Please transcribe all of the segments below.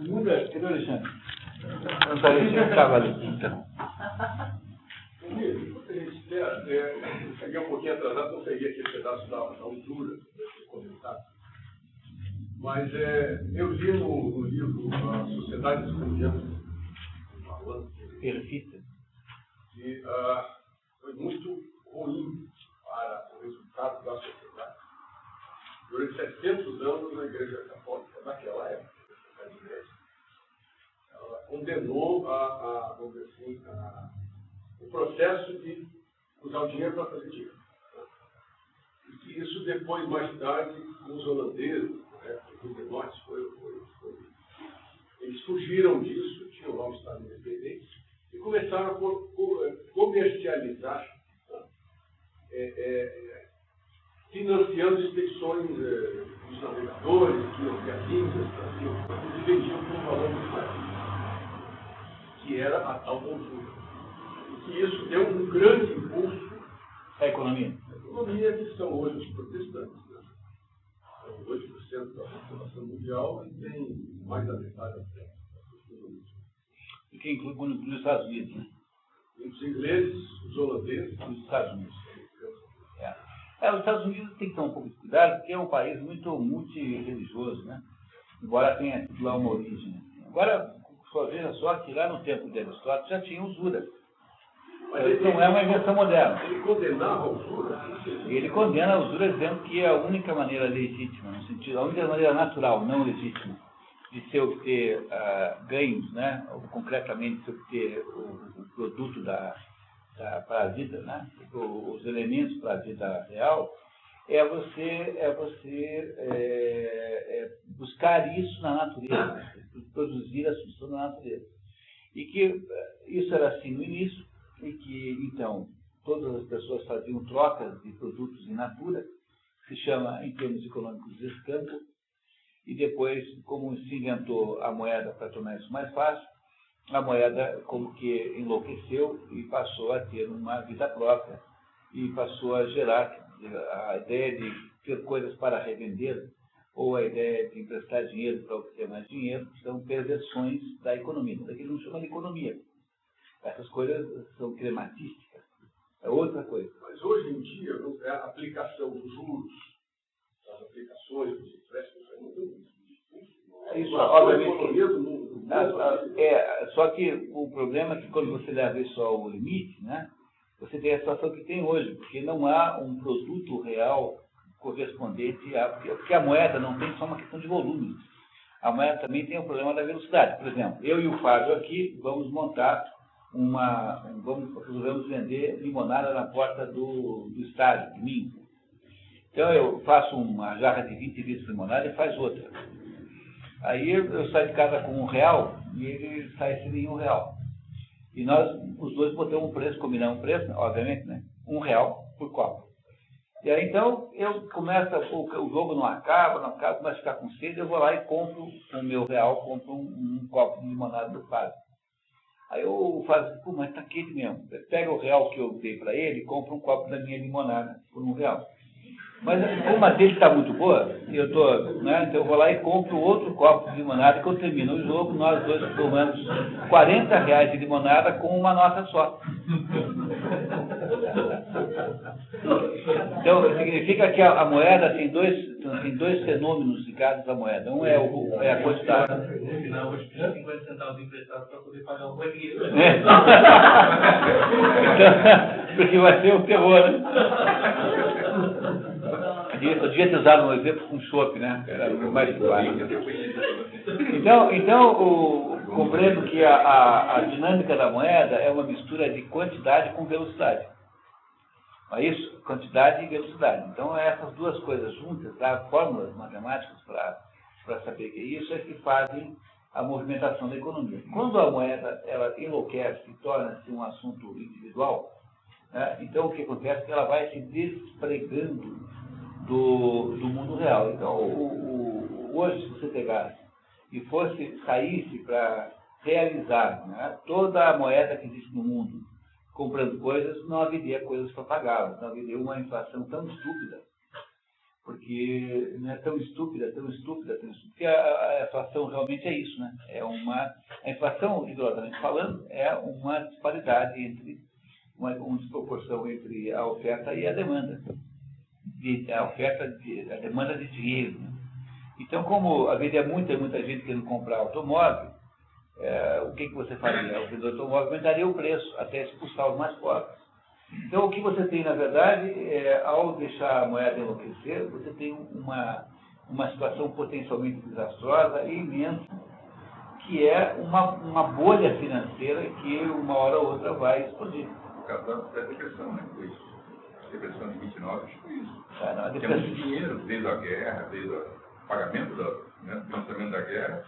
Muda, entendeu, Alexandre? Eu estava ali, então. Cheguei um pouquinho atrasado, não peguei aquele pedaço da usura do comentário. Mas eu li no livro A Sociedade dos Comediantes, Perfeita. que foi muito ruim para o resultado da sociedade. Durante 700 anos, a Igreja Católica, naquela época, a Igreja, ela condenou vamos dizer assim, o processo de usar o dinheiro para fazer dinheiro. E que isso depois, mais tarde, com os holandeses, os huguenotes, eles fugiram disso, tinham lá o Estado independente, e começaram a comercializar, financiando expedições dos navegadores, que iam viagens, e vendiam por um valor muito maior, que era a tal usura. E que isso deu um grande impulso à economia. A economia que são hoje os protestantes. Né? São 8% da população mundial e tem mais da metade da terra. E que inclui os Estados Unidos, né? Os ingleses, os holandeses e os Estados Unidos. Os Estados Unidos tem que ter um pouco de cuidado, porque é um país muito multirreligioso, né? Embora tenha tido lá uma origem. Agora, só veja só que lá no tempo de Aristóteles já tinha usura. Mas ele não é uma invenção moderna. Ele condenava a usura? Ele condena a usura dizendo que é a única maneira legítima, no sentido, a única maneira natural, não legítima, de se obter ganhos, né? Ou, concretamente, se obter o produto para a vida, né? Os elementos para a vida real, é você buscar isso na natureza, produzir a solução da natureza. E que isso era assim no início, e que, então, todas as pessoas faziam trocas de produtos in natura, que se chama, em termos econômicos, escambo, e depois, como se inventou a moeda para tornar isso mais fácil, a moeda como que enlouqueceu e passou a ter uma vida própria, e passou a gerar a ideia de ter coisas para revender, ou a ideia de emprestar dinheiro para obter mais dinheiro, são perversões da economia. Isso aqui não chama de economia. Essas coisas são crematísticas. É outra coisa. Mas hoje em dia, a aplicação dos juros, das aplicações, dos empréstimos, não tem muito. Isso, obviamente. Só que o problema é que quando você leva isso ao limite, né, você tem a situação que tem hoje, porque não há um produto real correspondente a. Porque a moeda não tem só uma questão de volume. A moeda também tem o problema da velocidade. Por exemplo, eu e o Fábio aqui vamos montar resolvemos vender limonada na porta do estádio, domingo. Então eu faço uma jarra de 20 litros de limonada e faz outra. Aí eu saio de casa com R$1 e ele sai sem nenhum R$1. E nós, os dois, botamos um preço, combinamos um preço, obviamente, né? R$1 por copo. E aí então eu começo, o jogo não acaba, começa a ficar com sede, eu vou lá e compro com o meu R$1, compro um copo de limonada do Fábio. Aí eu faço, pô, mas tá quente mesmo. Pega o R$1 que eu dei para ele e compra um copo da minha limonada por R$1. Mas como a dele está muito boa, né, então eu vou lá e compro outro copo de limonada, e quando termina o jogo, nós dois tomamos R$40 de limonada com uma nota só. Então, significa que a moeda tem dois fenômenos ligados à moeda. Um é a quantidade. No final, hoje precisa 50 centavos emprestados para poder pagar o banheiro. Então, porque vai ser o terror, né? Eu devia ter usado um exemplo com chopp, né? Era mais claro. Então compreendo que a dinâmica da moeda é uma mistura de quantidade com velocidade. Não é isso? Quantidade e velocidade. Então, essas duas coisas juntas, há fórmulas matemáticas para saber que isso é que fazem a movimentação da economia. Quando a moeda ela enlouquece e torna-se um assunto individual, né, então o que acontece é que ela vai se despregando do mundo real. Então, hoje, se você pegasse e saísse para realizar, né, toda a moeda que existe no mundo, comprando coisas, não haveria coisas propagáveis, não haveria uma inflação tão estúpida. porque não é tão estúpida, porque a inflação realmente é isso, né? A inflação, rigorosamente falando, é uma disparidade entre, uma desproporção entre a oferta e a demanda, a demanda de dinheiro, né? Então, como haveria muita gente querendo comprar automóvel, o que você faria? O vendedor do automóvel aumentaria o preço até expulsar os mais pobres. Então, o que você tem, na verdade, ao deixar a moeda enlouquecer, você tem uma situação potencialmente desastrosa e imensa, que é uma bolha financeira que uma hora ou outra vai explodir. O caso da depressão, né? Foi isso. A depressão de 29 foi isso. A Tem muito dinheiro desde a guerra, desde o pagamento do financiamento da guerra.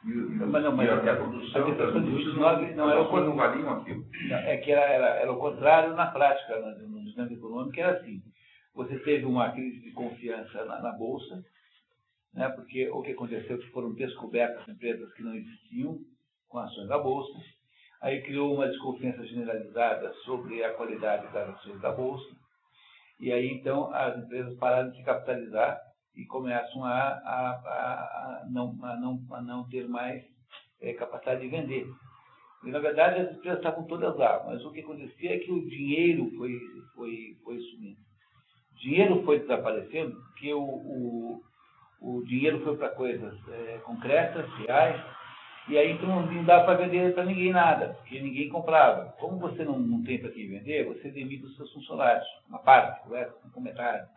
Mas a produção, a depressão de 29 não era o contrário. Não valiam aquilo. É que era o contrário na prática, no sistema econômico, era assim. Você teve uma crise de confiança na Bolsa, né, porque o que aconteceu é que foram descobertas empresas que não existiam com ações da Bolsa. Aí criou uma desconfiança generalizada sobre a qualidade das ações da Bolsa. E aí, então, as empresas pararam de se capitalizar e começam a não ter mais capacidade de vender. E, na verdade, as empresas estavam todas lá, mas o que acontecia é que o dinheiro foi sumindo. O dinheiro foi desaparecendo porque o dinheiro foi para coisas concretas, reais, e aí então não dá para vender para ninguém nada, porque ninguém comprava. Como você não tem para quem vender, você demite os seus funcionários, uma parte, com metade.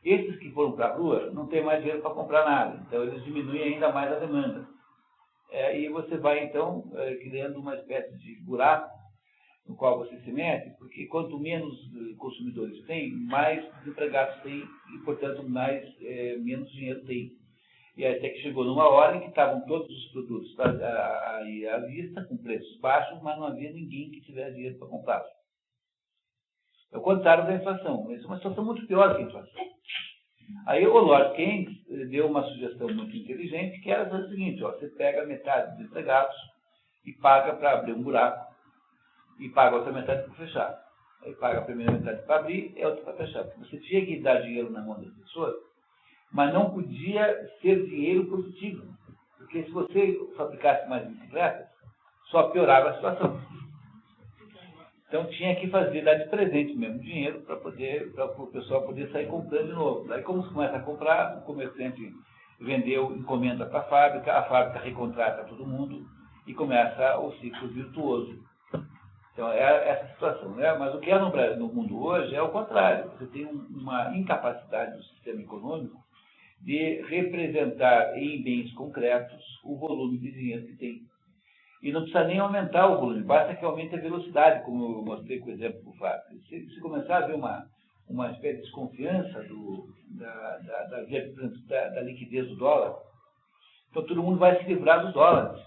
Esses que foram para a rua não têm mais dinheiro para comprar nada, então eles diminuem ainda mais a demanda. E você vai, então, criando uma espécie de buraco no qual você se mete, porque quanto menos consumidores tem, mais desempregados tem e, portanto, menos dinheiro tem. E até que chegou numa hora em que estavam todos os produtos aí à vista, com preços baixos, mas não havia ninguém que tivesse dinheiro para comprar. É o contrário da inflação. Isso é uma situação muito pior que a inflação. Aí o Lord Keynes deu uma sugestão muito inteligente, que era o seguinte: você pega metade dos empregados e paga para abrir um buraco, e paga a outra metade para fechar. Aí paga a primeira metade para abrir e a outra para fechar. Porque você tinha que dar dinheiro na mão das pessoas, mas não podia ser dinheiro positivo. Porque se você fabricasse mais bicicletas, só piorava a situação. Então tinha que dar de presente mesmo dinheiro para o pessoal poder sair comprando de novo. Aí como se começa a comprar, o comerciante vendeu, encomenda para a fábrica recontrata todo mundo e começa o ciclo virtuoso. Então é essa situação, né? Mas o que é no mundo hoje é o contrário. Você tem uma incapacidade do sistema econômico de representar em bens concretos o volume de dinheiro que tem. E não precisa nem aumentar o volume, basta que aumente a velocidade, como eu mostrei com o exemplo do Fábio. Se começar a haver uma espécie de desconfiança da liquidez do dólar, então todo mundo vai se livrar dos dólares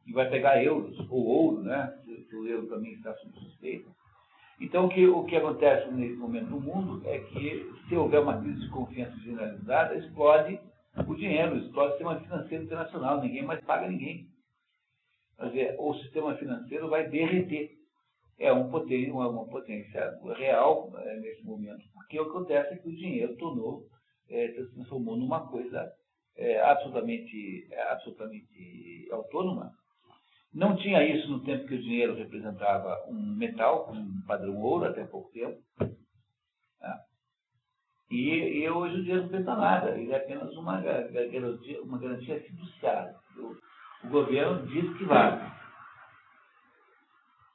e vai pegar euros, ou ouro, né? Se o euro também está sob suspeita. Então o que acontece nesse momento no mundo é que, se houver uma crise de confiança generalizada, explode o dinheiro, explode o sistema financeiro internacional, ninguém mais paga ninguém. Quer dizer, o sistema financeiro vai derreter. É uma potência real nesse momento, porque o que acontece é que o dinheiro se transformou numa coisa absolutamente autônoma. Não tinha isso no tempo que o dinheiro representava um metal, um padrão ouro, até pouco tempo. Tá? E hoje o dinheiro não pensa nada, ele é apenas uma garantia fiduciária. O governo diz que vale.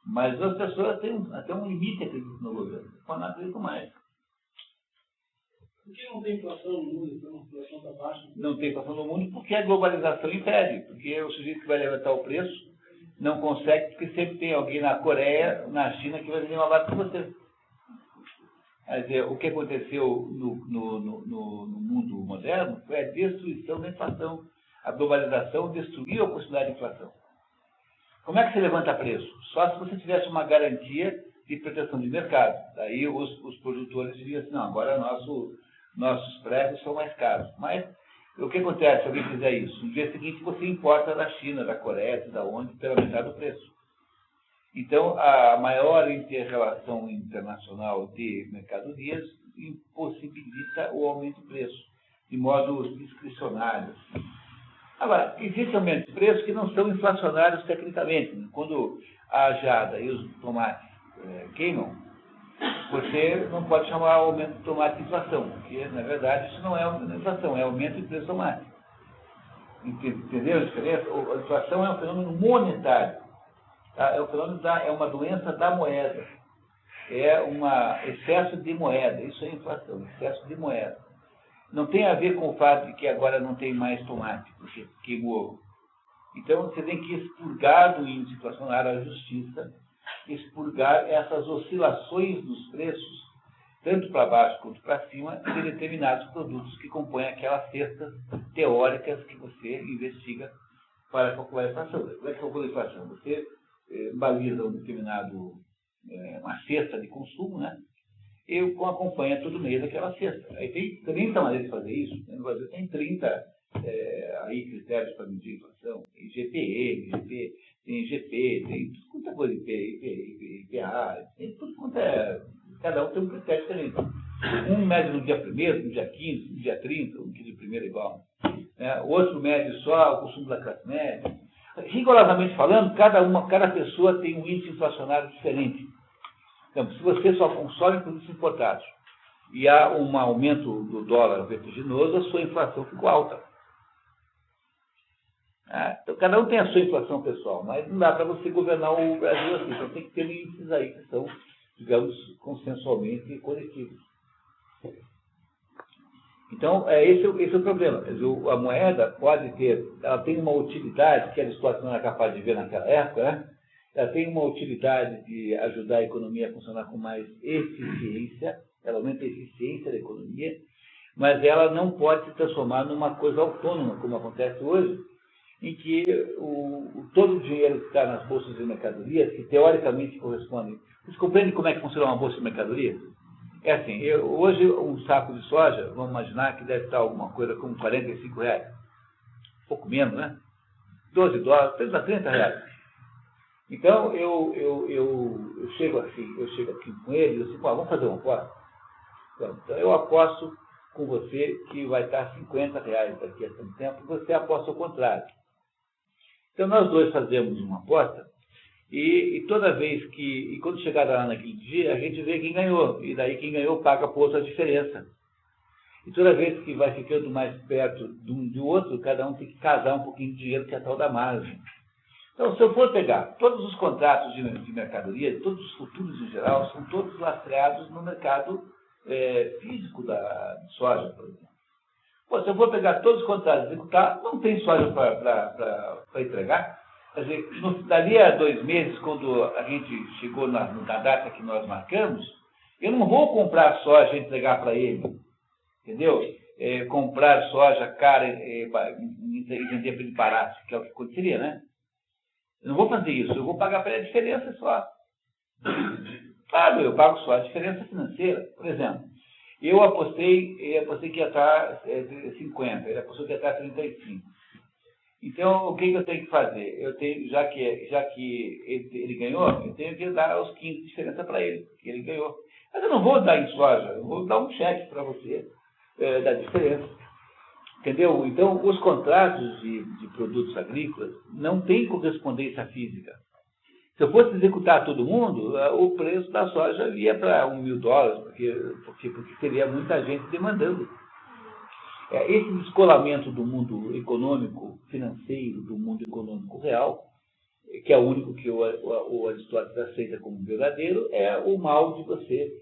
Mas as pessoas têm até um limite acreditam no governo, mas não acreditam mais. Por que não tem inflação no mundo, então? A inflação está baixa? Não tem inflação no mundo porque a globalização impede. Porque o sujeito que vai levantar o preço não consegue, porque sempre tem alguém na Coreia, na China, que vai vender mais barato que você. Quer dizer, o que aconteceu no mundo moderno foi a destruição da inflação. A globalização destruiu a possibilidade de inflação. Como é que você levanta preço? Só se você tivesse uma garantia de proteção de mercado. Daí os produtores diriam assim: não, agora nossos pregos são mais caros. Mas o que acontece se alguém fizer isso? No dia seguinte você importa da China, da Coreia, da onde, pela metade do preço. Então, a maior inter-relação internacional de mercadorias impossibilita o aumento de preço, de modo discricionário. Agora, existem aumentos de preço que não são inflacionários tecnicamente. Quando a jada e os tomates queimam, você não pode chamar o aumento de tomate de inflação, porque, na verdade, isso não é aumento de inflação, é aumento de preço de tomate. Entendeu a diferença? A inflação é um fenômeno monetário. Tá? É uma doença da moeda. É um excesso de moeda. Isso é inflação, excesso de moeda. Não tem a ver com o fato de que agora não tem mais tomate, porque queimou. Então, você tem que expurgar do índice inflacionário a justiça, expurgar essas oscilações dos preços, tanto para baixo quanto para cima, de determinados produtos que compõem aquelas cestas teóricas que você investiga para calcular a inflação. Como é que calcula a inflação? Você baliza um determinado, uma cesta de consumo, né? E acompanha todo mês aquela cesta. Aí tem 30 maneiras de fazer isso. No Brasil tem 30 critérios para medir a inflação. Tem GPE, tem IGP, tem tudo quanto é coisa, IPA, tem tudo quanto é. Cada um tem um critério diferente. Um mede no dia 1º, no dia 15, no dia 30, um que de primeiro é igual. O outro mede só o consumo da classe média. Rigorosamente falando, cada pessoa tem um índice inflacionário diferente. Então, se você só consome produtos importados e há um aumento do dólar vertiginoso, a sua inflação ficou alta. Então, cada um tem a sua inflação pessoal, mas não dá para você governar o Brasil assim. Então, tem que ter índices aí que são, digamos, consensualmente coletivos. Então, esse é o problema. A moeda ela tem uma utilidade que a Aristóteles não era capaz de ver naquela época, né? Ela tem uma utilidade de ajudar a economia a funcionar com mais eficiência, ela aumenta a eficiência da economia, mas ela não pode se transformar numa coisa autônoma, como acontece hoje, em que todo o dinheiro que está nas bolsas de mercadorias, que teoricamente correspondem... Vocês compreendem como é que funciona uma bolsa de mercadorias? É assim, hoje um saco de soja, vamos imaginar que deve estar alguma coisa como R$45, um pouco menos, né? 12 dólares, deve estar R$30. Então, eu chego aqui com ele e eu digo, vamos fazer uma aposta? Então, eu aposto com você que vai estar R$50 daqui a tanto tempo, e você aposta ao contrário. Então, nós dois fazemos uma aposta, e toda vez e quando chegar lá naquele dia, a gente vê quem ganhou, e daí quem ganhou paga por outra diferença. E toda vez que vai ficando mais perto de um do outro, cada um tem que casar um pouquinho de dinheiro, que é a tal da margem. Então, se eu for pegar todos os contratos de mercadoria, todos os futuros em geral, são todos lastreados no mercado físico da soja, por exemplo. Pô, se eu for pegar todos os contratos e executar, não tem soja para entregar. Quer dizer, dali a 2 meses, quando a gente chegou na data que nós marcamos, eu não vou comprar soja e entregar para ele. Entendeu? Comprar soja cara e vender para ele barato, que é o que aconteceria, né? Eu não vou fazer isso, eu vou pagar para ele a diferença só. Claro, eu pago só a diferença financeira. Por exemplo, eu apostei que ia estar 50, ele apostou que ia estar 35. Então, o que eu tenho que fazer? Já que ele ganhou, eu tenho que dar os 15 de diferença para ele, porque ele ganhou. Mas eu não vou dar em soja, eu vou dar um cheque para você da diferença. Entendeu? Então, os contratos de produtos agrícolas não têm correspondência física. Se eu fosse executar todo mundo, o preço da soja ia para $1.000, porque seria muita gente demandando. Esse descolamento do mundo econômico financeiro, do mundo econômico real, que é o único que o Aristóteles aceita como verdadeiro, é o mal de você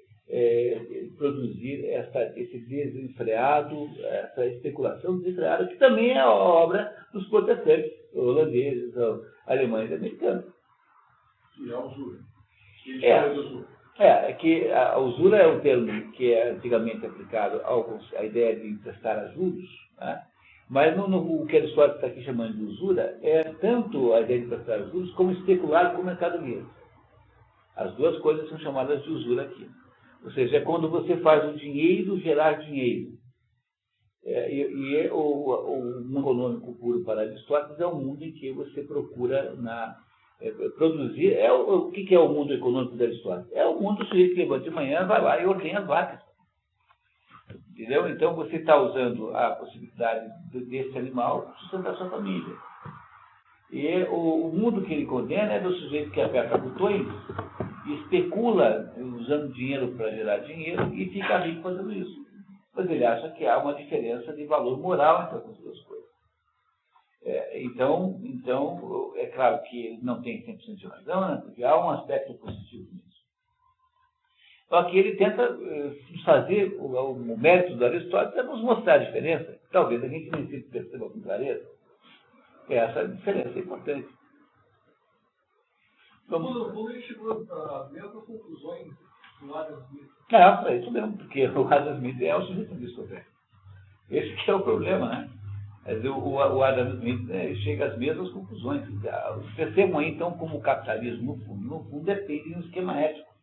produzir esse desenfreado, essa especulação desenfreada, que também é a obra dos protestantes holandeses, alemães e americanos. Que é a usura. Que a usura é um termo que é antigamente aplicado à ideia de emprestar a juros, né? Mas o que Aristóteles está aqui chamando de usura é tanto a ideia de emprestar a juros como especular com mercadorias. As duas coisas são chamadas de usura aqui. Ou seja, é quando você faz o dinheiro gerar dinheiro. O mundo econômico puro para Aristóteles é um mundo em que você procura produzir. O que é o mundo econômico de Aristóteles? É o mundo do sujeito que levanta de manhã, vai lá e ordenha as vacas. Entendeu? Então, você está usando a possibilidade desse animal para sustentar sua família. E o mundo que ele condena é do sujeito que aperta botões e especula usando dinheiro para gerar dinheiro e fica rico fazendo isso. Mas ele acha que há uma diferença de valor moral entre as duas coisas. Então, é claro que ele não tem 100% de razão, né? Porque há um aspecto positivo nisso. Só que ele tenta fazer o mérito do Aristóteles é nos mostrar a diferença. Talvez a gente nem sempre perceba com clareza. Essa diferença é importante. Quando ele chegou às mesmas conclusões do Adam Smith. É isso mesmo, porque o Adam Smith é o sujeito aristotélico. Esse que é o problema, né? Quer dizer, o Adam Smith chega às mesmas conclusões. Percebam aí, então, como o capitalismo, no fundo, depende de um esquema ético.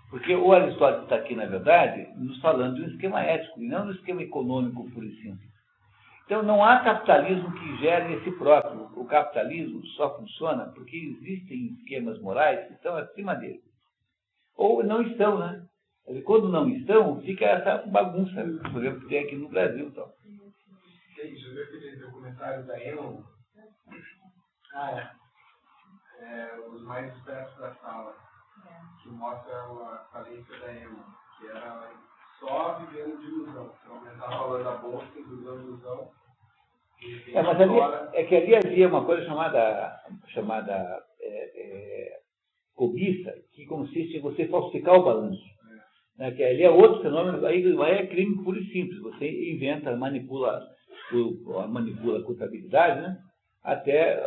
Porque o Aristóteles está aqui, na verdade, nos falando de um esquema ético, e não de um esquema econômico puro e simples. Então, não há capitalismo que gere esse próprio. O capitalismo só funciona porque existem esquemas morais que estão acima dele. Ou não estão, né? E quando não estão, fica essa bagunça, por exemplo, que tem aqui no Brasil. Então. Já viu aquele documentário da Enron? Os mais espertos da sala. Que mostra a falência da Enron, que era só vivendo de ilusão. Você aumentar o valor da bolsa, ilusão. Mas ali havia uma coisa chamada cobiça, que consiste em você falsificar o balanço. Que ali é outro fenômeno, aí é crime puro e simples. Você inventa, manipula a contabilidade, né? Até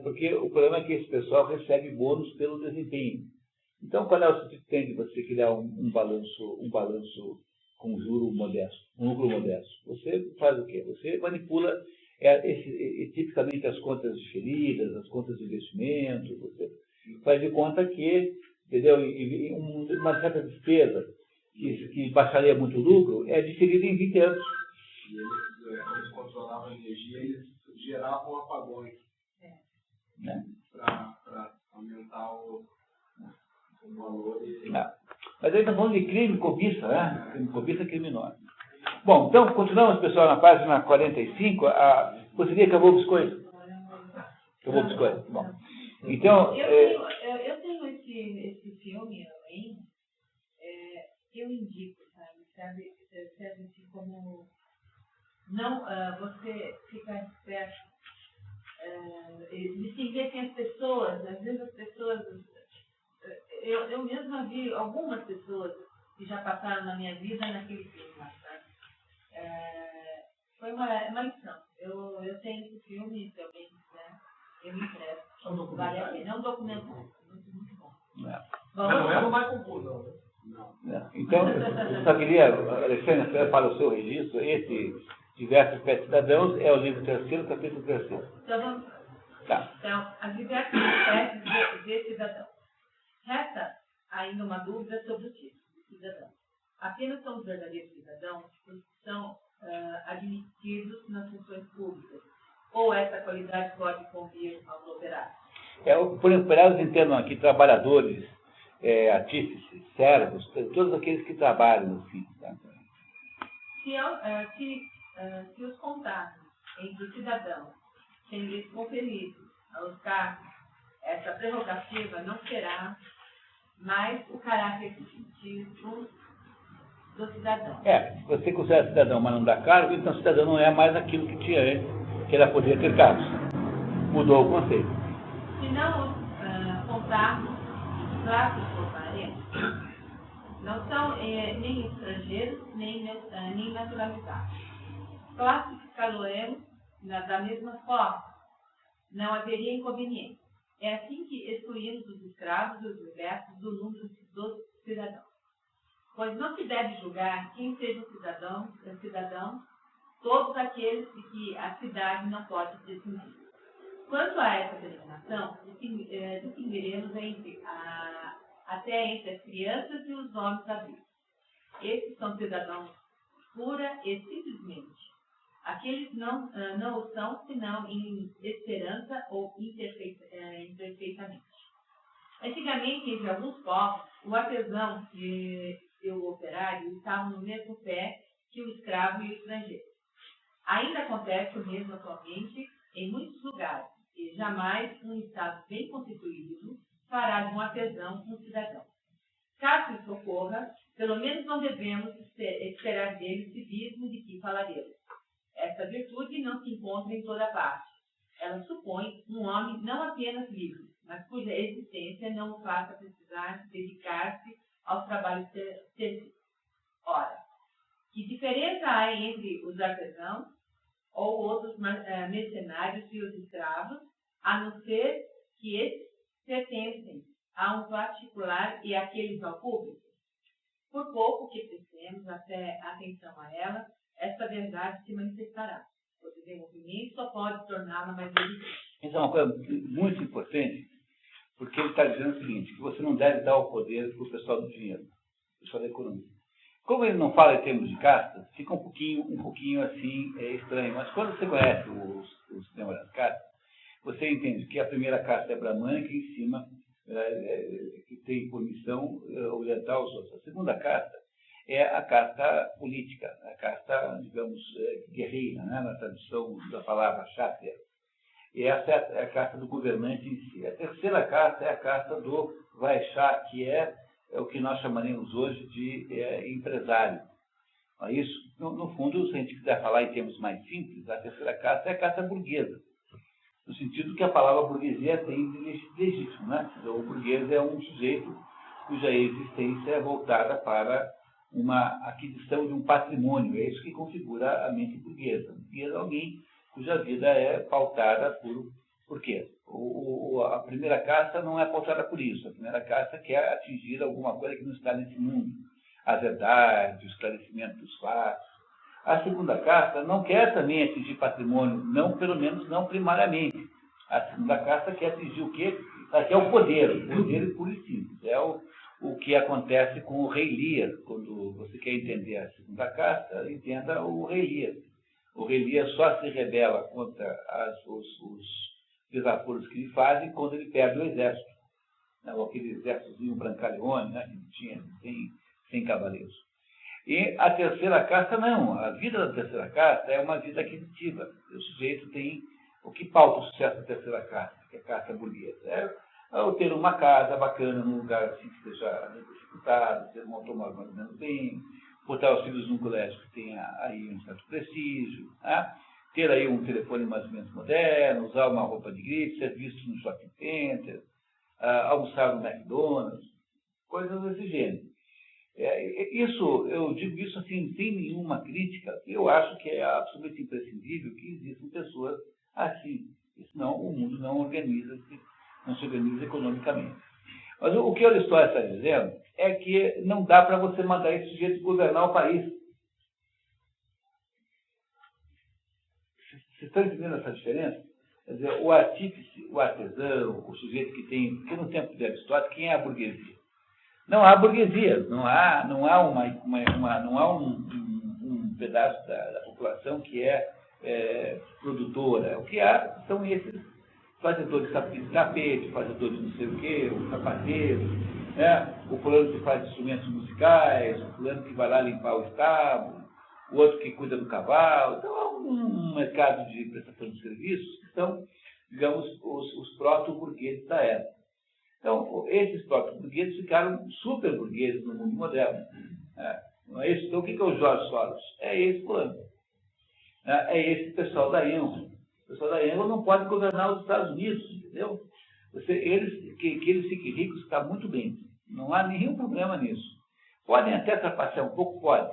porque o problema é que esse pessoal recebe bônus pelo desempenho. Então, qual é o sentido que tem de você criar um balanço com juro modesto, um lucro modesto? Você faz o quê? Você manipula tipicamente as contas diferidas, as contas de investimento, você faz de conta que, entendeu? Uma certa despesa que baixaria muito o lucro é diferida em 20 anos. E eles controlavam a energia, eles geravam apagões para aumentar o valor. Mas aí está falando de crime, cobiça, né? Cobiça criminosa. Bom, então, continuamos, pessoal, na página 45. Você viu que acabou o biscoito? Acabou o biscoito. Bom. Então, eu tenho esse filme aí, eu indico, sabe assim como não você ficar esperto, distinguir assim as pessoas, às vezes as pessoas, eu mesma vi algumas pessoas que já passaram na minha vida naquele filme lá, sabe? Foi uma lição. Eu tenho esse filme, se alguém quiser, eu me empresto. Vale a pena. É um documentário. Muito bom. Não é mais confuso, não. Então, eu só queria, Alexandre, para o seu registro, esse Diversos Espécies de Cidadãos é o livro 3º, capítulo 3º. Então, vamos. Tá. Então, as diversas espécies de cidadão. Resta ainda uma dúvida sobre o tipo de cidadão. Apenas são os verdadeiros cidadãos os que são admitidos nas funções públicas. Ou essa qualidade pode convir aos operários? Por operários entendam aqui trabalhadores, artífices, servos, todos aqueles que trabalham no fim. Tá? Se os contatos entre os cidadãos sendo conferidos aos cargos, essa prerrogativa não será mais o caráter distintivo do cidadão. Se você considera cidadão, mas não dá cargo, então cidadão não é mais aquilo que tinha antes, que era poder ter cargos. Mudou o conceito. Se não contarmos os classes portarentos, não são nem estrangeiros, nem naturalizados. Classificá-lo-emos da mesma forma. Não haveria inconveniente. É assim que excluímos os escravos e os libertos do número dos cidadãos. Pois não se deve julgar quem sejam cidadãos, todos aqueles de que a cidade não pode prescindir. Quanto a essa denominação, distinguiremos até entre as crianças e os homens adultos. Esses são cidadãos pura e simplesmente. Aqueles não o são, senão em esperança ou imperfeitamente. Antigamente, entre alguns povos, o artesão seu operário estavam no mesmo pé que o escravo e o estrangeiro. Ainda acontece o mesmo atualmente em muitos lugares, e jamais um Estado bem constituído fará de um artesão um cidadão. Caso isso ocorra, pelo menos não devemos esperar dele o civismo de que falaremos. Essa virtude não se encontra em toda parte. Ela supõe um homem não apenas livre, mas cuja existência não o faça precisar dedicar-se aos trabalhos serviços. Ora, que diferença há entre os artesãos ou outros mercenários e os escravos, a não ser que estes pertencem a um particular e aqueles ao público? Por pouco que prestemos atenção a ela, esta verdade se manifestará. O desenvolvimento só pode torná-la mais evidente. Isso é uma coisa muito importante, porque ele está dizendo o seguinte, que você não deve dar o poder para o pessoal do dinheiro, o pessoal da economia. Como ele não fala em termos de casta, fica um pouquinho assim estranho. Mas quando você conhece o sistema das castas, você entende que a primeira casta é brahmânica, em cima, que tem por missão orientar os outros. A segunda casta é a casta política, a casta, digamos, guerreira, né, na tradução da palavra kshatriya. E essa é a casta do governante em si. A terceira casta é a casta do vaishya, que é o que nós chamaremos hoje de empresário. Isso, no fundo, se a gente quiser falar em termos mais simples, a terceira casta é a casta burguesa, no sentido que a palavra burguesia tem de legítimo, né? O burguês é um sujeito cuja existência é voltada para uma aquisição de um patrimônio. É isso que configura a mente burguesa. Burguês é alguém cuja vida é pautada por quê? A primeira casta não é pautada por isso. A primeira casta quer atingir alguma coisa que não está nesse mundo. A verdade, o esclarecimento dos fatos. A segunda casta não quer também atingir patrimônio, não, pelo menos não primariamente. A segunda casta quer atingir o quê? Ela quer o poder puro e simples. É o que acontece com o rei Lear. Quando você quer entender a segunda casta, entenda o rei Lear. O rei Lear só se rebela contra os desaforos que lhe fazem quando ele perde o exército. Aquele exércitozinho Brancaleone, né, que tinha 100 cavaleiros. E a terceira casta, não. A vida da terceira casta é uma vida aquisitiva. O sujeito tem o que pauta o sucesso da terceira casta, que é a casta burguesa. É ter uma casa bacana, num lugar assim que seja dificultado, ter um automóvel mais ou menos bem, botar os filhos num colégio que tenha aí um certo prestígio, né? Ter aí um telefone mais ou menos moderno, usar uma roupa de grife, ser visto no shopping center, almoçar no McDonald's, coisas desse gênero. Eu digo isso assim, sem nenhuma crítica, eu acho que é absolutamente imprescindível que existam pessoas assim, senão o mundo não se organiza economicamente. Mas o que Aristóteles está dizendo é que não dá para você mandar esse sujeito governar o país. Vocês estão entendendo essa diferença? Quer dizer, o artífice, o artesão, o sujeito que tem... Porque no tempo de Aristóteles, quem é a burguesia? Não há burguesia, não há um pedaço da população que é produtora. O que há são esses fazedores de tapete, fazedores de não sei o quê, o sapateiro, né? O fulano que faz instrumentos musicais, o fulano que vai lá limpar o estábulo, o outro que cuida do cavalo. Então, há um mercado de prestação de serviços que são, digamos, os proto-burgueses da época. Então, esses proto-burgueses ficaram super-burgueses no mundo moderno. Não é isso? Então, o que é o George Soros? É esse plano. É esse pessoal da Enron. O pessoal da Enron não pode governar os Estados Unidos, entendeu? Que eles fiquem ricos está muito bem. Não há nenhum problema nisso. Podem até trapacear um pouco, pode.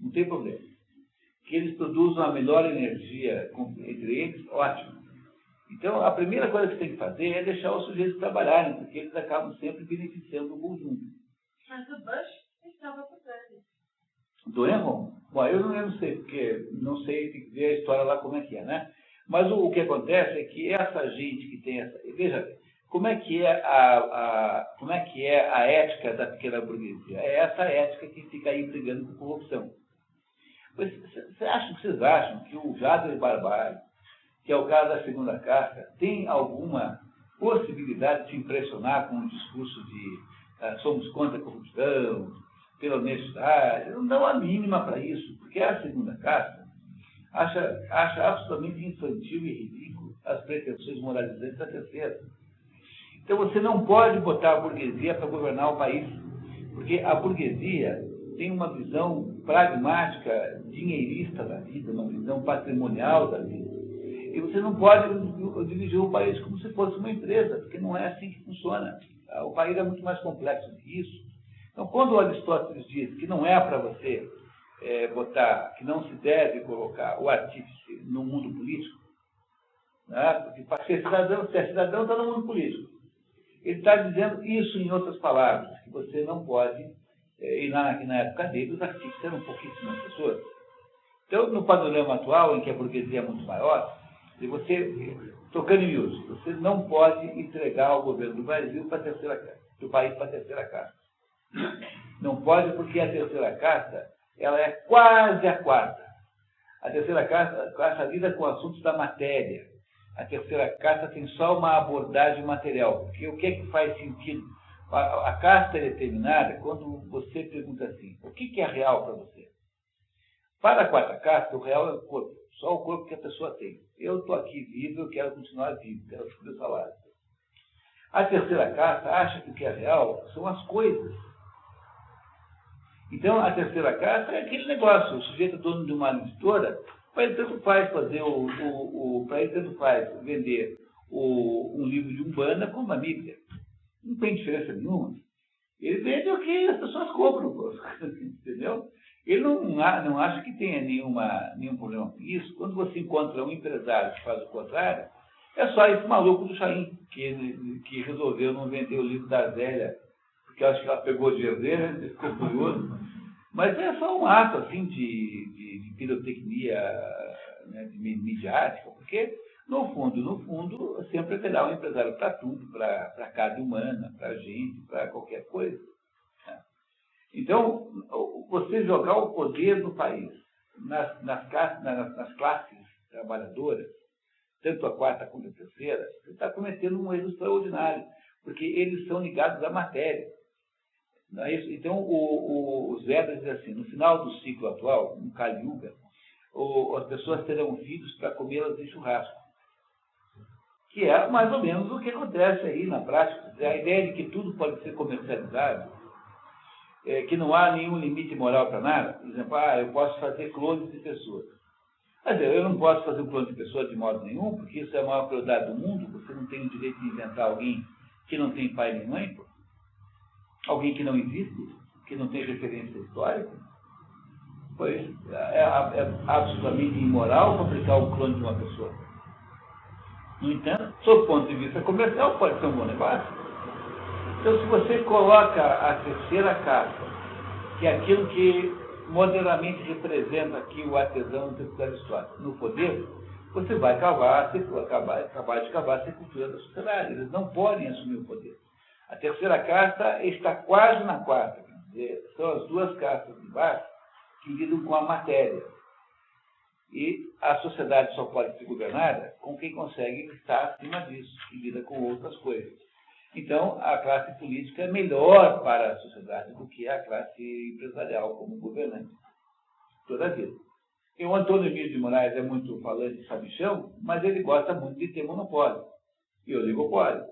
Não tem problema. Que eles produzam a melhor energia entre eles, ótimo. Então, a primeira coisa que tem que fazer é deixar os sujeitos trabalharem, porque eles acabam sempre beneficiando o conjunto. Mas o Bush estava por trás disso. Do Enron? Bom, eu não sei, porque não sei, tem que ver a história lá como é que é, né? Mas o que acontece é que essa gente que tem essa... Veja, como é que é a ética da pequena burguesia? É essa ética que fica aí brigando com corrupção. Vocês acham que o Jader Barbari, que é o cara da segunda casta, tem alguma possibilidade de se impressionar com um discurso de somos contra a corrupção, pela honestidade, não dão a mínima para isso, porque a segunda casta acha absolutamente infantil e ridículo as pretensões moralizantes da terceira. Então você não pode botar a burguesia para governar o país, porque a burguesia tem uma visão pragmática, dinheirista da vida, uma visão patrimonial da vida. E você não pode dirigir o país como se fosse uma empresa, porque não é assim que funciona. O país é muito mais complexo do que isso. Então, quando o Aristóteles diz que não é para você botar, que não se deve colocar o artífice no mundo político, né? Porque para ser cidadão está no mundo político. Ele está dizendo isso em outras palavras, que você não pode, e na época dele os artífices eram pouquíssimas pessoas. Então, no panorama atual, em que a burguesia é muito maior, e você, tocando em miúdos, você não pode entregar ao governo do Brasil para a terceira casta, do país para a terceira casta. Não pode, porque a terceira casta, ela é quase a quarta. A terceira casta lida com assuntos da matéria. A terceira casta tem só uma abordagem material. Porque o que é que faz sentido? A casta é determinada quando você pergunta assim, o que é real para você? Para a quarta casta, o real é o corpo. Só o corpo que a pessoa tem. Eu estou aqui vivo, eu quero continuar vivo, quero receber o salário. A terceira casta acha que o que é real são as coisas. Então, a terceira casta é aquele negócio. O sujeito é dono de uma editora, para ele tanto faz fazer para ele tanto faz vender um livro de Umbanda como uma Bíblia. Não tem diferença nenhuma. Ele vende o que as pessoas compram, entendeu? Ele não acha que tenha nenhum problema com isso. Quando você encontra um empresário que faz o contrário, é só esse maluco do Chaim, que resolveu não vender o livro da Zélia, porque acho que ela pegou de herdeira, ele ficou curioso. Mas é só um ato assim, de pirotecnia, né, midiática, porque, no fundo, sempre terá um empresário para tudo, para a carne humana, para a gente, para qualquer coisa. Então, você jogar o poder do país nas classes trabalhadoras, tanto a quarta quanto a terceira, você está cometendo um erro extraordinário, porque eles são ligados à matéria. Não é isso? Então, os Vedas dizem assim, no final do ciclo atual, no Kali Yuga, as pessoas terão filhos para comê-las em churrasco. Que é mais ou menos o que acontece aí na prática. A ideia de que tudo pode ser comercializado, que não há nenhum limite moral para nada. Por exemplo, eu posso fazer clones de pessoas. Mas eu não posso fazer um clone de pessoa de modo nenhum, porque isso é a maior crueldade do mundo. Você não tem o direito de inventar alguém que não tem pai nem mãe, alguém que não existe, que não tem referência histórica. Pois é absolutamente imoral fabricar o clone de uma pessoa. No entanto, sob o ponto de vista comercial, pode ser um bom negócio. Então, se você coloca a terceira casta, que é aquilo que modernamente representa aqui o artesão do Aristóteles, no poder, você vai acabar de cavar a sepultura da sociedade. Eles não podem assumir o poder. A terceira casta está quase na quarta. Quer dizer, são as duas castas de baixo que lidam com a matéria. E a sociedade só pode ser governada com quem consegue estar acima disso, que lida com outras coisas. Então, a classe política é melhor para a sociedade do que a classe empresarial como governante. Toda a vida. E o Antônio Emílio de Moraes é muito falante e sabichão, mas ele gosta muito de ter monopólio. E oligopólio.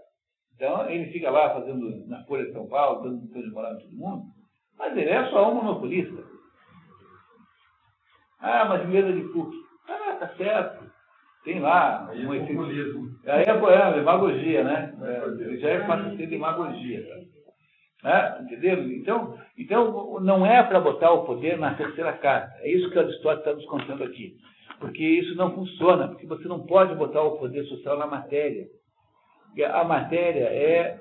Então, ele fica lá fazendo na Folha de São Paulo, dando lição de moral em todo mundo, mas ele é só um monopolista. Mas mesa de PUC. Tá certo. Tem lá um populismo. Aí é demagogia, né? Já é passa a ser demagogia. Entendeu? Então, não é para botar o poder na terceira casta. É isso que o Aristóteles está nos contando aqui. Porque isso não funciona, porque você não pode botar o poder social na matéria. A matéria é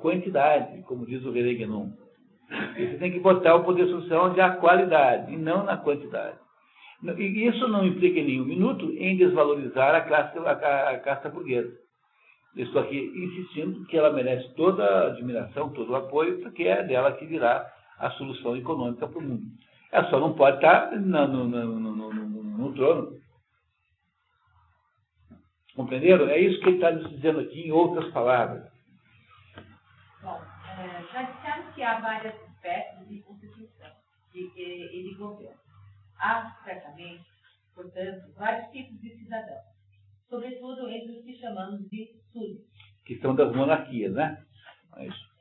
quantidade, como diz o Relegnon. Você tem que botar o poder social onde há qualidade, e não na quantidade. E isso não implica em nenhum minuto em desvalorizar a casta burguesa. Eu estou aqui insistindo que ela merece toda a admiração, todo o apoio, porque é dela que virá a solução econômica para o mundo. Ela só não pode estar no trono. Compreenderam? É isso que ele está nos dizendo aqui em outras palavras. Bom, já dissemos que há várias espécies de Constituição. e de governo. Há, certamente, portanto, vários tipos de cidadãos, sobretudo entre os que chamamos de súditos. Que são das monarquias, né? É isso.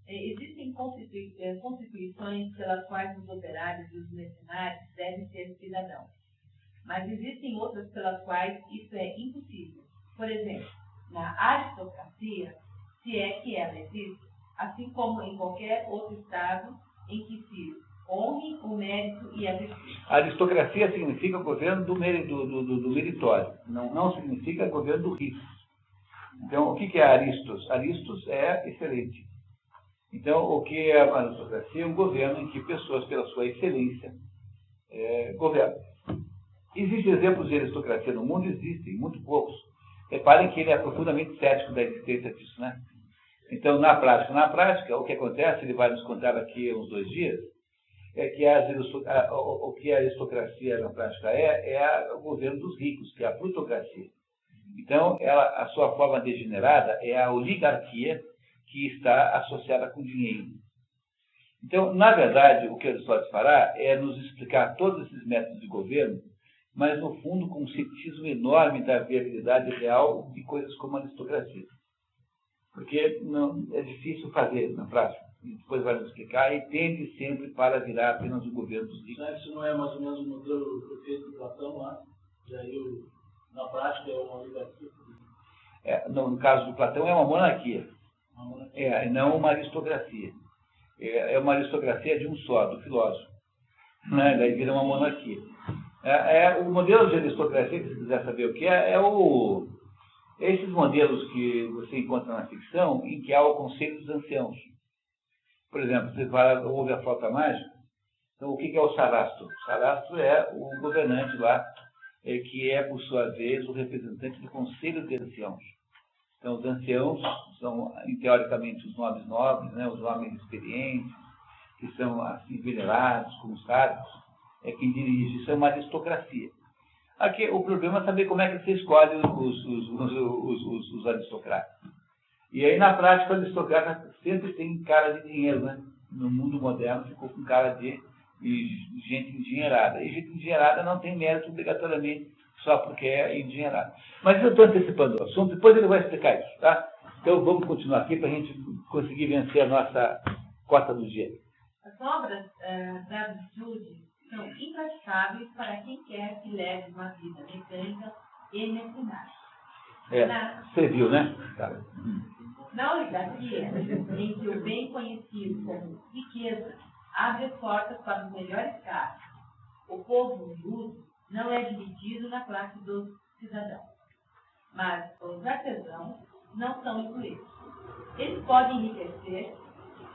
Existem constituições pelas quais os operários e os mercenários devem ser cidadãos, mas existem outras pelas quais isso é impossível. Por exemplo, na aristocracia, se é que ela existe, assim como em qualquer outro estado em que se honre o mérito e a virtude. A aristocracia significa governo do meritório, não significa governo do rico. Então, o que é aristos? Aristos é excelente. Então, o que é a aristocracia? É um governo em que pessoas, pela sua excelência, governam. Existem exemplos de aristocracia no mundo? Existem, muito poucos. Reparem que ele é profundamente cético da existência disso, né? Então, na prática, o que acontece, ele vai nos contar aqui uns 2 dias, é que o que a aristocracia na prática é o governo dos ricos, que é a plutocracia. Então, a sua forma degenerada é a oligarquia, que está associada com dinheiro. Então, na verdade, o que Aristóteles fará é nos explicar todos esses métodos de governo, mas, no fundo, com um ceticismo enorme da viabilidade real de coisas como a aristocracia. Porque não, é difícil fazer na prática. E depois vai nos explicar, e tende sempre para virar apenas o governo dos ricos. Isso não é mais ou menos o modelo perfeito de Platão lá? E aí, na prática, é uma oligarquia? No caso do Platão, é uma monarquia. E não uma aristocracia. É uma aristocracia de um só, do filósofo. Né? Daí vira uma monarquia. O modelo de aristocracia, se você quiser saber o que esses modelos que você encontra na ficção, em que há o conceito dos anciãos. Por exemplo, você ouve a flauta mágica. Então, o que é o sarastro? O sarastro é o governante lá, que é, por sua vez, o representante do conselho de anciãos. Então, os anciãos são, teoricamente, os nobres, né, os homens experientes, que são assim, venerados como sábios, é quem dirige. Isso é uma aristocracia. Aqui, o problema é saber como é que você escolhe os aristocratas. E aí, na prática, o aristocrata sempre tem cara de dinheiro, né? No mundo moderno, ficou com cara de gente endinheirada. E gente endinheirada não tem mérito obrigatoriamente só porque é endinheirada. Mas eu estou antecipando o assunto, depois ele vai explicar isso, tá? Então, vamos continuar aqui para a gente conseguir vencer a nossa cota do dia. As obras da virtude são impraticáveis para quem quer que leve uma vida mecânica e mercenária. Você viu, né? Tá. Na oligarquia, em que o bem conhecido como riqueza abre as portas para os melhores cargos, o povo miúdo não é dividido na classe dos cidadãos, mas os artesãos não são incluídos. Eles podem enriquecer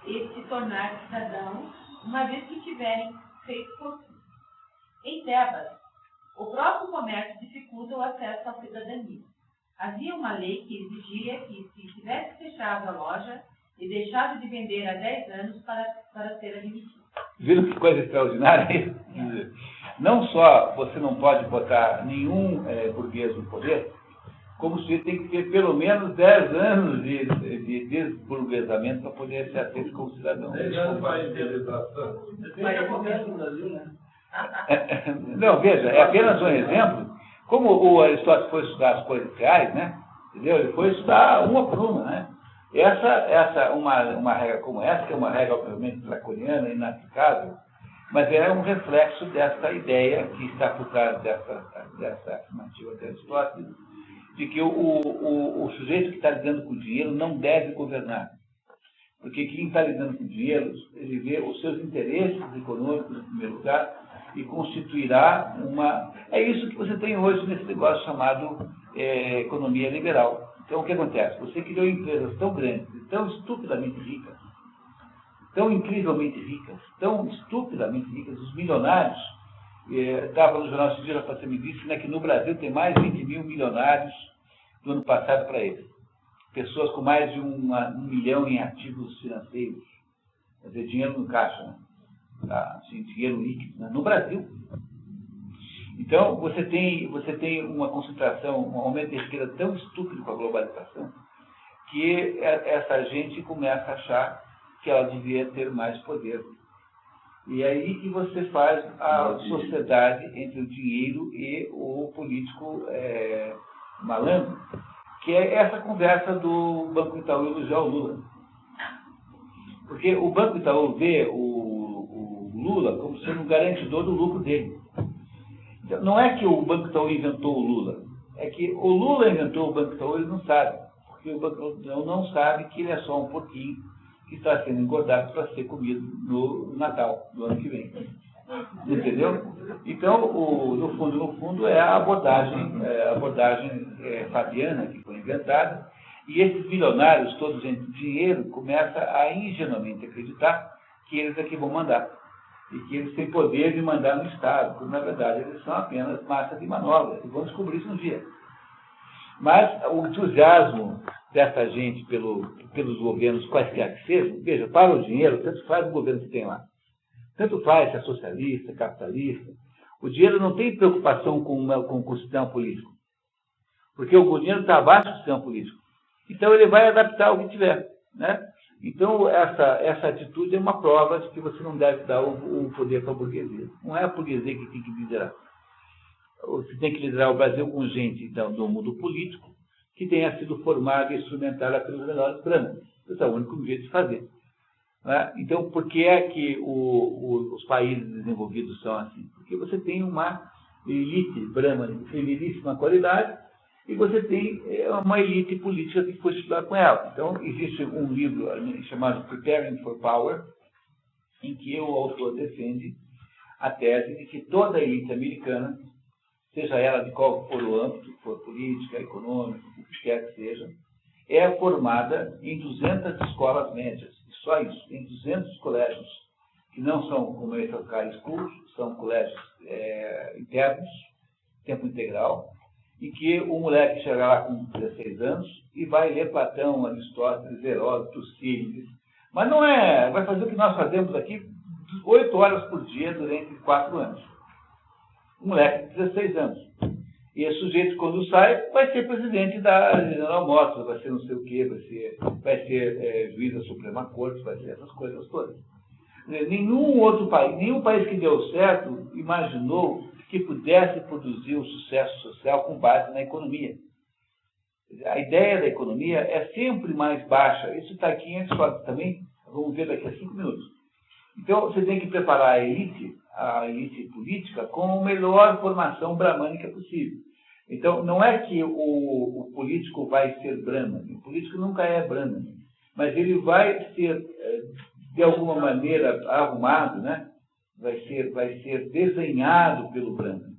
e se tornar cidadãos uma vez que tiverem feito fortuna. Em Tebas, o próprio comércio dificulta o acesso à cidadania. Havia uma lei que exigia que, se tivesse fechado a loja e deixado de vender há 10 anos para ser admitido. Viram que coisa extraordinária? Não só você não pode botar nenhum burguês no poder, como se tem que ter pelo menos 10 anos de desburguesamento para poder ser aceito como cidadão. 10 anos para indenização. Isso que acontece no Brasil, né? Não, veja, é apenas um exemplo. Como o Aristóteles foi estudar as coisas reais, né? Entendeu? Ele foi estudar uma por uma, né? Uma regra como essa, que é uma regra obviamente draconiana, inaplicável, mas é um reflexo dessa ideia que está por trás dessa afirmativa de Aristóteles, de que o sujeito que está lidando com o dinheiro não deve governar. Porque quem está lidando com o dinheiro, ele vê os seus interesses econômicos, em primeiro lugar, e constituirá uma... É isso que você tem hoje nesse negócio chamado economia liberal. Então, o que acontece? Você criou empresas tão grandes, tão estupidamente ricas, tão incrivelmente ricas, tão estupidamente ricas, os milionários. Estava no jornal esse dia, você me disse, né, que no Brasil tem mais de 20 mil milionários do ano passado para eles. Pessoas com mais de 1 milhão em ativos financeiros. Quer dizer, dinheiro no caixa, né? Assim, dinheiro líquido, né? No Brasil. Então, você tem uma concentração, um aumento de riqueza tão estúpido com a globalização, que essa gente começa a achar que ela devia ter mais poder. E é aí que você faz a sociedade entre o dinheiro e o político malandro, que é essa conversa do Banco Itaú elogiar o Lula. Porque o Banco Itaú vê o Lula como sendo um garantidor do lucro dele. Então, não é que o Banco Itaú inventou o Lula, é que o Lula inventou o Banco Itaú, ele não sabe. Porque o Banco Itaú não sabe que ele é só um porquinho que está sendo engordado para ser comido no Natal do ano que vem. Entendeu? Então, no fundo, é a abordagem fabiana que foi inventada, e esses milionários, todos gente de dinheiro, começam a ingenuamente acreditar que eles é que vão mandar, e que eles têm poder de mandar no Estado, quando na verdade eles são apenas massa de manobra, e vão descobrir isso um dia. Mas o entusiasmo dessa gente pelos governos, quaisquer que sejam, veja, para o dinheiro, tanto faz o governo que tem lá. Tanto faz se é socialista, capitalista. O dinheiro não tem preocupação com o sistema político. Porque o dinheiro está abaixo do sistema político. Então ele vai adaptar o que tiver. Né? Então essa atitude é uma prova de que você não deve dar o poder para a burguesia. Não é a burguesia que tem que liderar. Você tem que liderar o Brasil com gente então, do mundo político que tenha sido formada e instrumentada pelos melhores brancos. Esse é o único jeito de fazer. Né? Então, por que é que os países desenvolvidos são assim? Porque você tem uma elite brahmana de primeiríssima qualidade e você tem uma elite política que foi estudar com ela. Então, existe um livro chamado Preparing for Power, em que o autor defende a tese de que toda a elite americana, seja ela de qual for o âmbito, for política, econômica, o que quer que seja, é formada em 200 escolas médias. E só isso, tem 200 colégios que não são como esses high schools, são colégios internos, tempo integral, em que o moleque chega lá com 16 anos e vai ler Platão, Aristóteles, Heródoto, Tucídides. Mas não é, vai fazer o que nós fazemos aqui 8 horas por dia durante 4 anos. Um moleque de 16 anos. E esse sujeito, quando sai, vai ser presidente da General Motors, vai ser não sei o quê, vai ser juiz da Suprema Corte, vai ser essas coisas todas. Nenhum país que deu certo imaginou que pudesse produzir um sucesso social com base na economia. A ideia da economia é sempre mais baixa. Isso está aqui em Aristóteles também, vamos ver daqui a 5 minutos. Então, você tem que preparar a elite política com a melhor formação bramânica possível. Então, não é que o político vai ser brahmane. O político nunca é brahmane. Mas ele vai ser, de alguma maneira, arrumado, né? Vai ser desenhado pelo brahmane.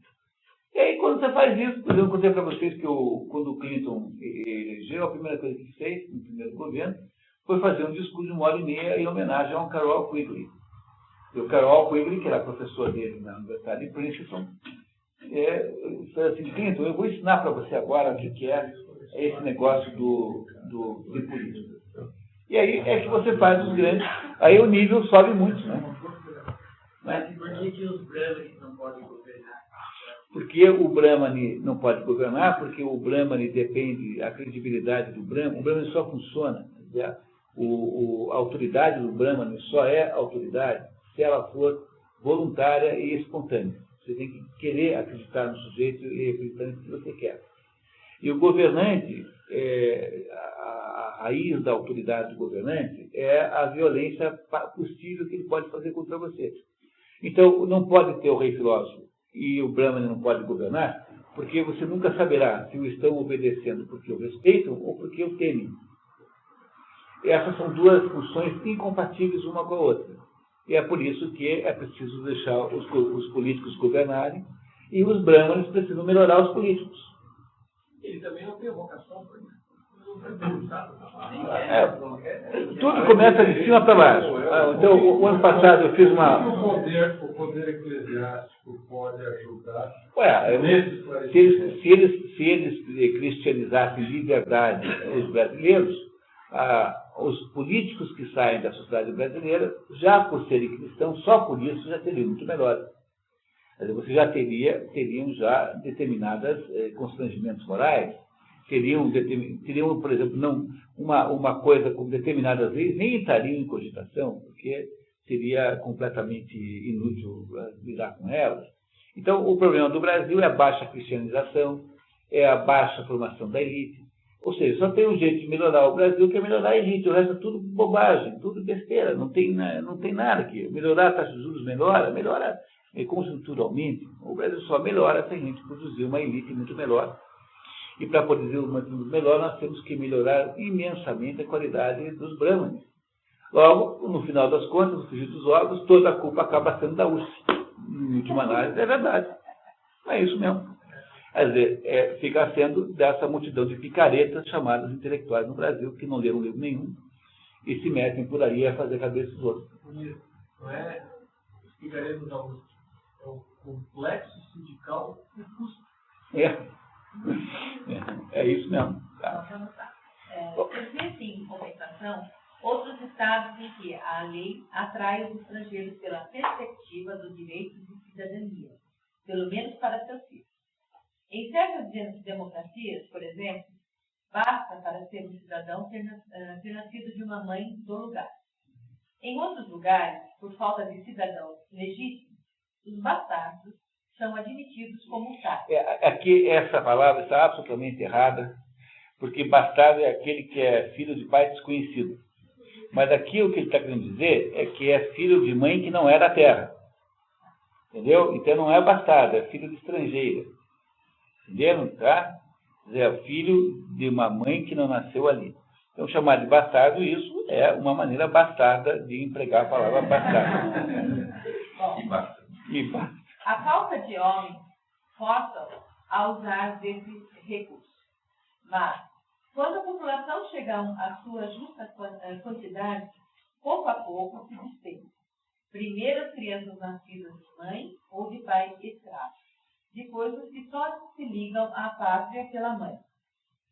E aí, quando você faz isso, por exemplo, eu contei para vocês que quando o Clinton elegeu, a primeira coisa que fez, no primeiro governo, foi fazer um discurso de 1h30 em homenagem ao Carroll Quigley. E o Carroll Quigley, que era professor dele na Universidade de Princeton, foi assim: Clinton, eu vou ensinar para você agora o que é esse negócio de política. E aí é que você faz os grandes, aí o nível sobe muito, né? Mas por que os brahmanes não podem governar? Porque o brahmane não pode governar, porque o brahmane depende, a credibilidade do brahmane, o brahmane só funciona, a autoridade do brahmane só é autoridade se ela for voluntária e espontânea. Você tem que querer acreditar no sujeito e acreditar no que você quer. E o governante, a raiz da autoridade do governante é a violência possível que ele pode fazer contra você. Então, não pode ter o rei filósofo e o brahmane não pode governar, porque você nunca saberá se o estão obedecendo porque o respeitam ou porque o temem. Essas são duas funções incompatíveis uma com a outra. E é por isso que é preciso deixar os políticos governarem e os brahmanes precisam melhorar os políticos. Ele também não tem vocação para isso. Tudo começa de cima para baixo. Então, o ano passado eu fiz uma... O poder eclesiástico pode ajudar se eles cristianizassem de verdade os brasileiros, os políticos que saem da sociedade brasileira, já por serem cristãos, só por isso já seriam muito melhores. Você já teriam já determinados constrangimentos morais, teriam, por exemplo, não, uma coisa com determinadas leis nem estariam em cogitação, porque seria completamente inútil lidar com elas. Então, o problema do Brasil é a baixa cristianização, é a baixa formação da elite. Ou seja, só tem um jeito de melhorar o Brasil, que é melhorar a elite. O resto é tudo bobagem, tudo besteira. Não tem nada aqui. Melhorar a taxa de juros melhora conjunturalmente. O Brasil só melhora se a gente produzir uma elite muito melhor. E para produzir uma elite muito melhor, nós temos que melhorar imensamente a qualidade dos brahmanes. Logo, no final das contas, no frigir dos ovos, toda a culpa acaba sendo da URSS. Em última análise, é verdade. É isso mesmo. Quer dizer, fica sendo dessa multidão de picaretas chamadas intelectuais no Brasil, que não leram livro nenhum, e se metem por aí a fazer a cabeça dos outros. Não é os picaretas da URSS, é o complexo sindical do custo. É isso mesmo. Tá. Vamos lá. Existem, em compensação, outros estados em que a lei atrai os estrangeiros pela perspectiva dos direitos de cidadania, pelo menos para seus filhos. Em certas democracias, por exemplo, basta para ser um cidadão ter nascido de uma mãe do lugar. Em outros lugares, por falta de cidadãos legítimos, os bastardos são admitidos como tal. Aqui essa palavra está absolutamente errada, porque bastardo é aquele que é filho de pai desconhecido. Mas aqui o que ele está querendo dizer é que é filho de mãe que não é da terra. Entendeu? Então não é bastardo, é filho de estrangeira. Entenderam? Tá? É filho de uma mãe que não nasceu ali. Então, chamar de bastardo, isso é uma maneira bastarda de empregar a palavra bastardo. E basta. A falta de homens força a usar desses recursos. Mas, quando a população chega à sua justa quantidade, pouco a pouco se dispensa. Primeiro as crianças nascidas de mãe ou de pai escravo. Depois os que só se ligam à pátria pela mãe.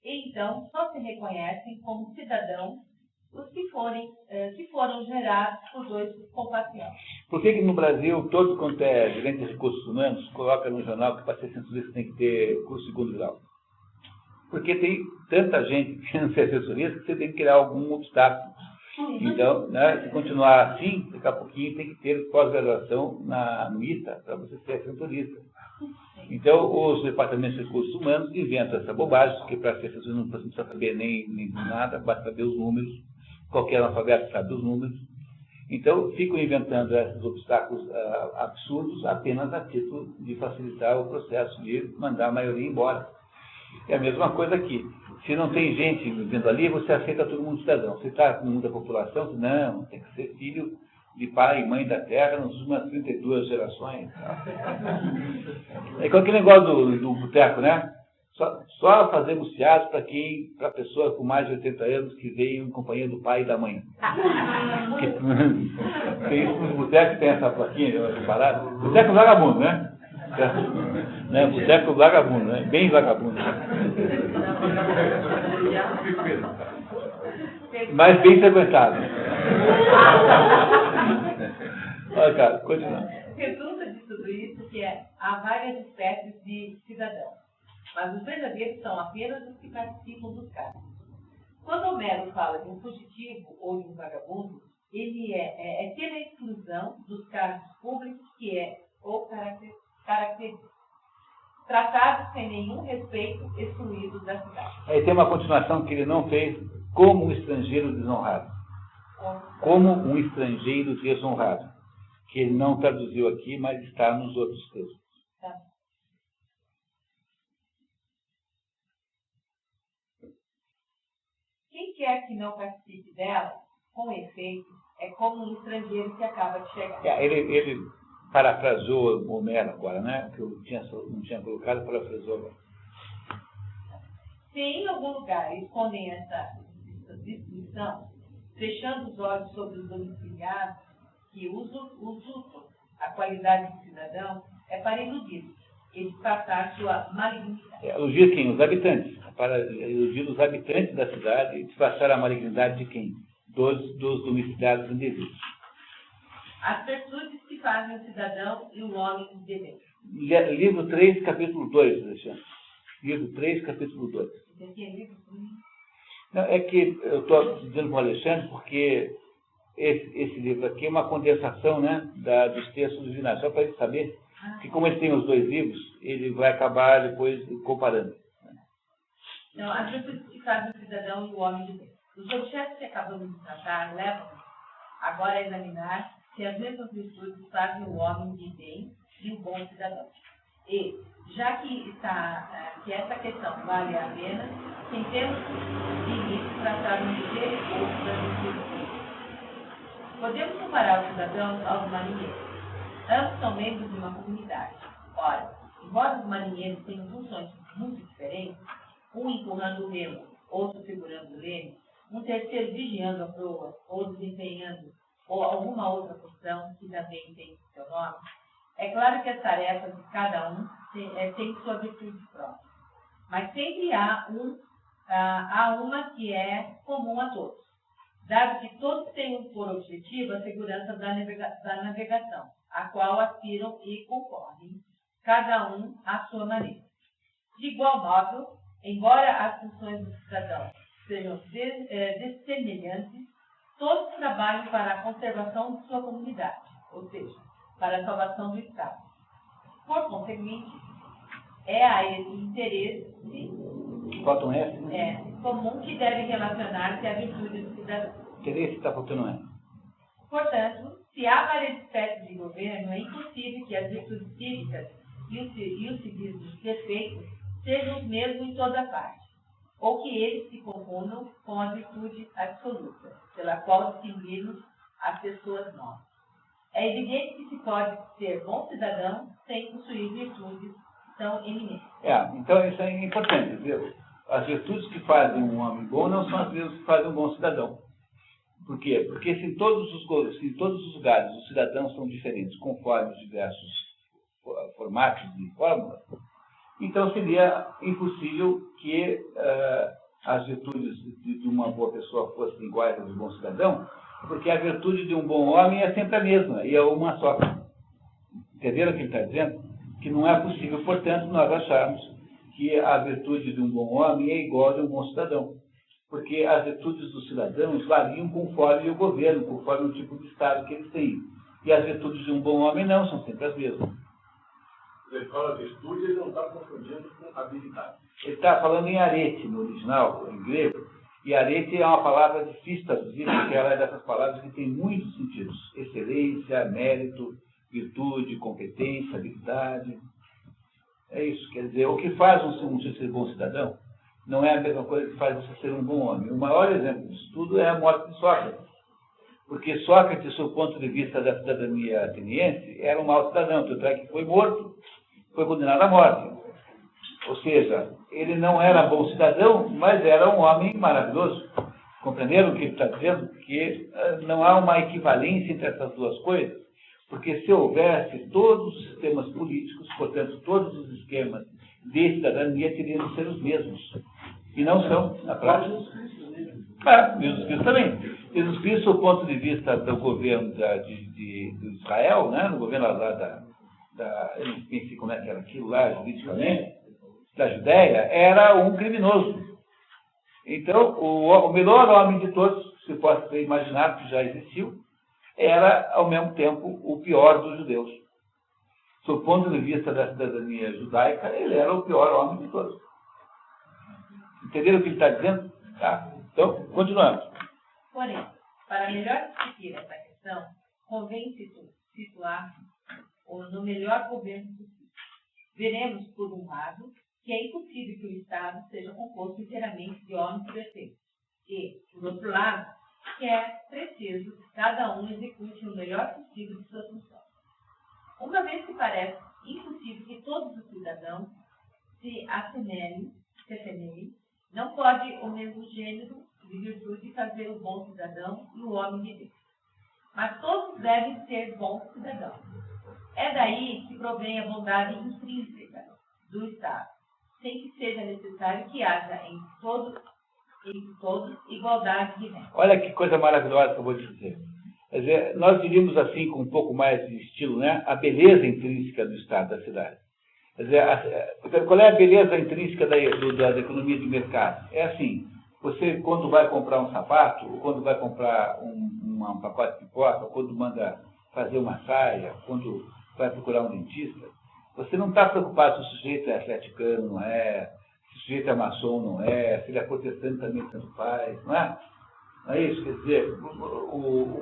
E então só se reconhecem como cidadãos os que foram gerados por dois compatriotas. Por que no Brasil, todo quanto é gerente de recursos humanos, coloca no jornal que para ser censurista tem que ter curso de segundo grau? Porque tem tanta gente querendo ser censurista que você tem que criar algum obstáculo. Então, se continuar assim, daqui a pouquinho tem que ter pós-graduação no ITA para você ser censurista. Então, os departamentos de recursos humanos inventam essa bobagem, porque para ser censurista não precisa saber nem nada, basta saber os números. Qualquer analfabeto sabe os números. Então, ficam inventando esses obstáculos absurdos apenas a título de facilitar o processo de mandar a maioria embora. É a mesma coisa aqui. Se não tem gente vivendo ali, você aceita todo mundo cidadão. Você está com muita população? Não, tem que ser filho de pai e mãe da terra nas últimas 32 gerações. É com aquele negócio do boteco, né? Só fazemos teatro para pessoa com mais de 80 anos que veio em companhia do pai e da mãe. Tem isso nos botecos, tem essa plaquinha parada. Boteco vagabundo, né? Boteco vagabundo, né? Bem vagabundo. Mas bem frequentado. Olha, cara, continua. Resulta de tudo isso que há várias espécies de cidadãos. Mas os verdadeiros são apenas os que participam dos cargos. Quando Homero fala de um fugitivo ou de um vagabundo, ele é pela exclusão dos cargos públicos que é ou característico. Tratados sem nenhum respeito, excluídos da cidade. Aí tem uma continuação que ele não fez, como um estrangeiro desonrado. Como um estrangeiro desonrado. Que ele não traduziu aqui, mas está nos outros textos. Tá. Quem quer que não participe dela, com efeito, é como um estrangeiro que acaba de chegar. Ele parafraseou Homero agora, né? Que eu não tinha colocado, parafraseou agora. Se em algum lugar escondem essa distinção, fechando os olhos sobre os domiciliados que usurpam a qualidade de cidadão, é para iludir e disfarçar sua malignidade. Iludir quem? Os habitantes. Para iludir os habitantes da cidade e disfarçar a malignidade de quem? Dos domiciliados indevidos. As virtudes que fazem o cidadão e o homem dever. Livro 3, capítulo 2, Alexandre. Livro 3, capítulo 2. Esse aqui é livro 3. Não, é que eu estou dizendo para o Alexandre porque esse livro aqui é uma condensação, né, dos textos originais, só para ele saber que, como ele tem os dois livros, ele vai acabar depois comparando. Então, as virtudes que fazem o cidadão e o homem de bem. Os objetos que acabamos de tratar levam-nos agora a examinar se as mesmas virtudes fazem o homem de bem e o bom cidadão. E, já que essa questão vale a pena, tentemos de início tratar um ligeiro pouco das virtudes. Podemos comparar os cidadãos aos marinheiros. Ambos são membros de uma comunidade. Ora, embora os marinheiros tenham funções muito diferentes, um empurrando o remo, outro segurando o leme, um terceiro vigiando a proa, ou desempenhando ou alguma outra função que também tem seu nome, é claro que as tarefas de cada um têm sua virtude própria. Mas sempre há uma que é comum a todos, dado que todos têm por objetivo a segurança da navegação, a qual aspiram e concorrem, cada um à sua maneira. De igual modo, embora as funções do cidadão sejam dessemelhantes, todos trabalham para a conservação de sua comunidade, ou seja, para a salvação do Estado. Por conseguinte, é a esse interesse comum que deve relacionar-se à virtude do cidadão. Interesse está faltando é. Portanto, se há várias espécies de governo, é impossível que as virtudes cívicas e os civismos perfeitos sejam os mesmos em toda parte, ou que eles se confundam com a virtude absoluta, pela qual distinguimos as pessoas novas. É evidente que se pode ser bom cidadão sem possuir virtudes tão eminentes. Então isso é importante, viu? As virtudes que fazem um homem bom não são as virtudes que fazem um bom cidadão. Por quê? Porque se em todos os lugares os cidadãos são diferentes, conforme os diversos formatos e fórmulas, então seria impossível que as virtudes de uma boa pessoa fossem iguais às de um bom cidadão, porque a virtude de um bom homem é sempre a mesma, e é uma só. Entenderam o que ele está dizendo? Que não é possível, portanto, nós acharmos que a virtude de um bom homem é igual a de um bom cidadão. Porque as virtudes dos cidadãos variam conforme o governo, conforme o tipo de Estado que eles têm. E as virtudes de um bom homem não, são sempre as mesmas. Ele fala virtude, ele não está confundindo com habilidade. Ele está falando em arete, no original, em grego, e arete é uma palavra difícil de traduzir, porque ela é dessas palavras que tem muitos sentidos. Excelência, mérito, virtude, competência, habilidade. É isso, quer dizer, o que faz você ser bom cidadão não é a mesma coisa que faz você ser um bom homem. O maior exemplo disso tudo é a morte de Sócrates. Porque Sócrates, do ponto de vista da cidadania ateniense, era um mau cidadão, tanto é que foi morto, foi condenado à morte. Ou seja, ele não era bom cidadão, mas era um homem maravilhoso. Compreenderam o que ele está dizendo? Que não há uma equivalência entre essas duas coisas, porque se houvesse todos os sistemas políticos, portanto, todos os esquemas de cidadania teriam de ser os mesmos. E não são, na prática. Jesus Cristo também. Jesus Cristo, do ponto de vista do governo de Israel, né, no governo lá eu não pensei como é que era aquilo lá, juridicamente, da Judéia, era um criminoso. Então, o melhor homem de todos, se pode ser imaginado que já existiu, era, ao mesmo tempo, o pior dos judeus. Do ponto de vista da cidadania judaica, ele era o pior homem de todos. Entenderam o que ele está dizendo? Tá. Então, continuamos. Porém, para melhor discutir essa questão, convém situar-se no melhor governo possível. Veremos, por um lado, que é impossível que o Estado seja composto inteiramente de homens perfeitos. E, por outro lado, que é preciso que cada um execute o melhor possível de suas funções. Uma vez que parece impossível que todos os cidadãos se assemelhem, não pode o mesmo gênero de virtude fazer o bom cidadão e o homem de Deus. Mas todos devem ser bons cidadãos. É daí que provém a bondade intrínseca do Estado, sem que seja necessário que haja entre todos igualdade de méritos. Olha que coisa maravilhosa que eu vou te dizer. Quer dizer, nós diríamos assim, com um pouco mais de estilo, né? A beleza intrínseca do Estado, da cidade. Quer dizer, qual é a beleza intrínseca da economia de mercado? É assim, Você, quando vai comprar um sapato, ou quando vai comprar um pacote de pipoca, ou quando manda fazer uma saia, quando vai procurar um dentista, você não está preocupado se o sujeito é atleticano, não é, se o sujeito é maçom, não é, se ele é protestante também tanto faz, não é? Não é isso? Quer dizer,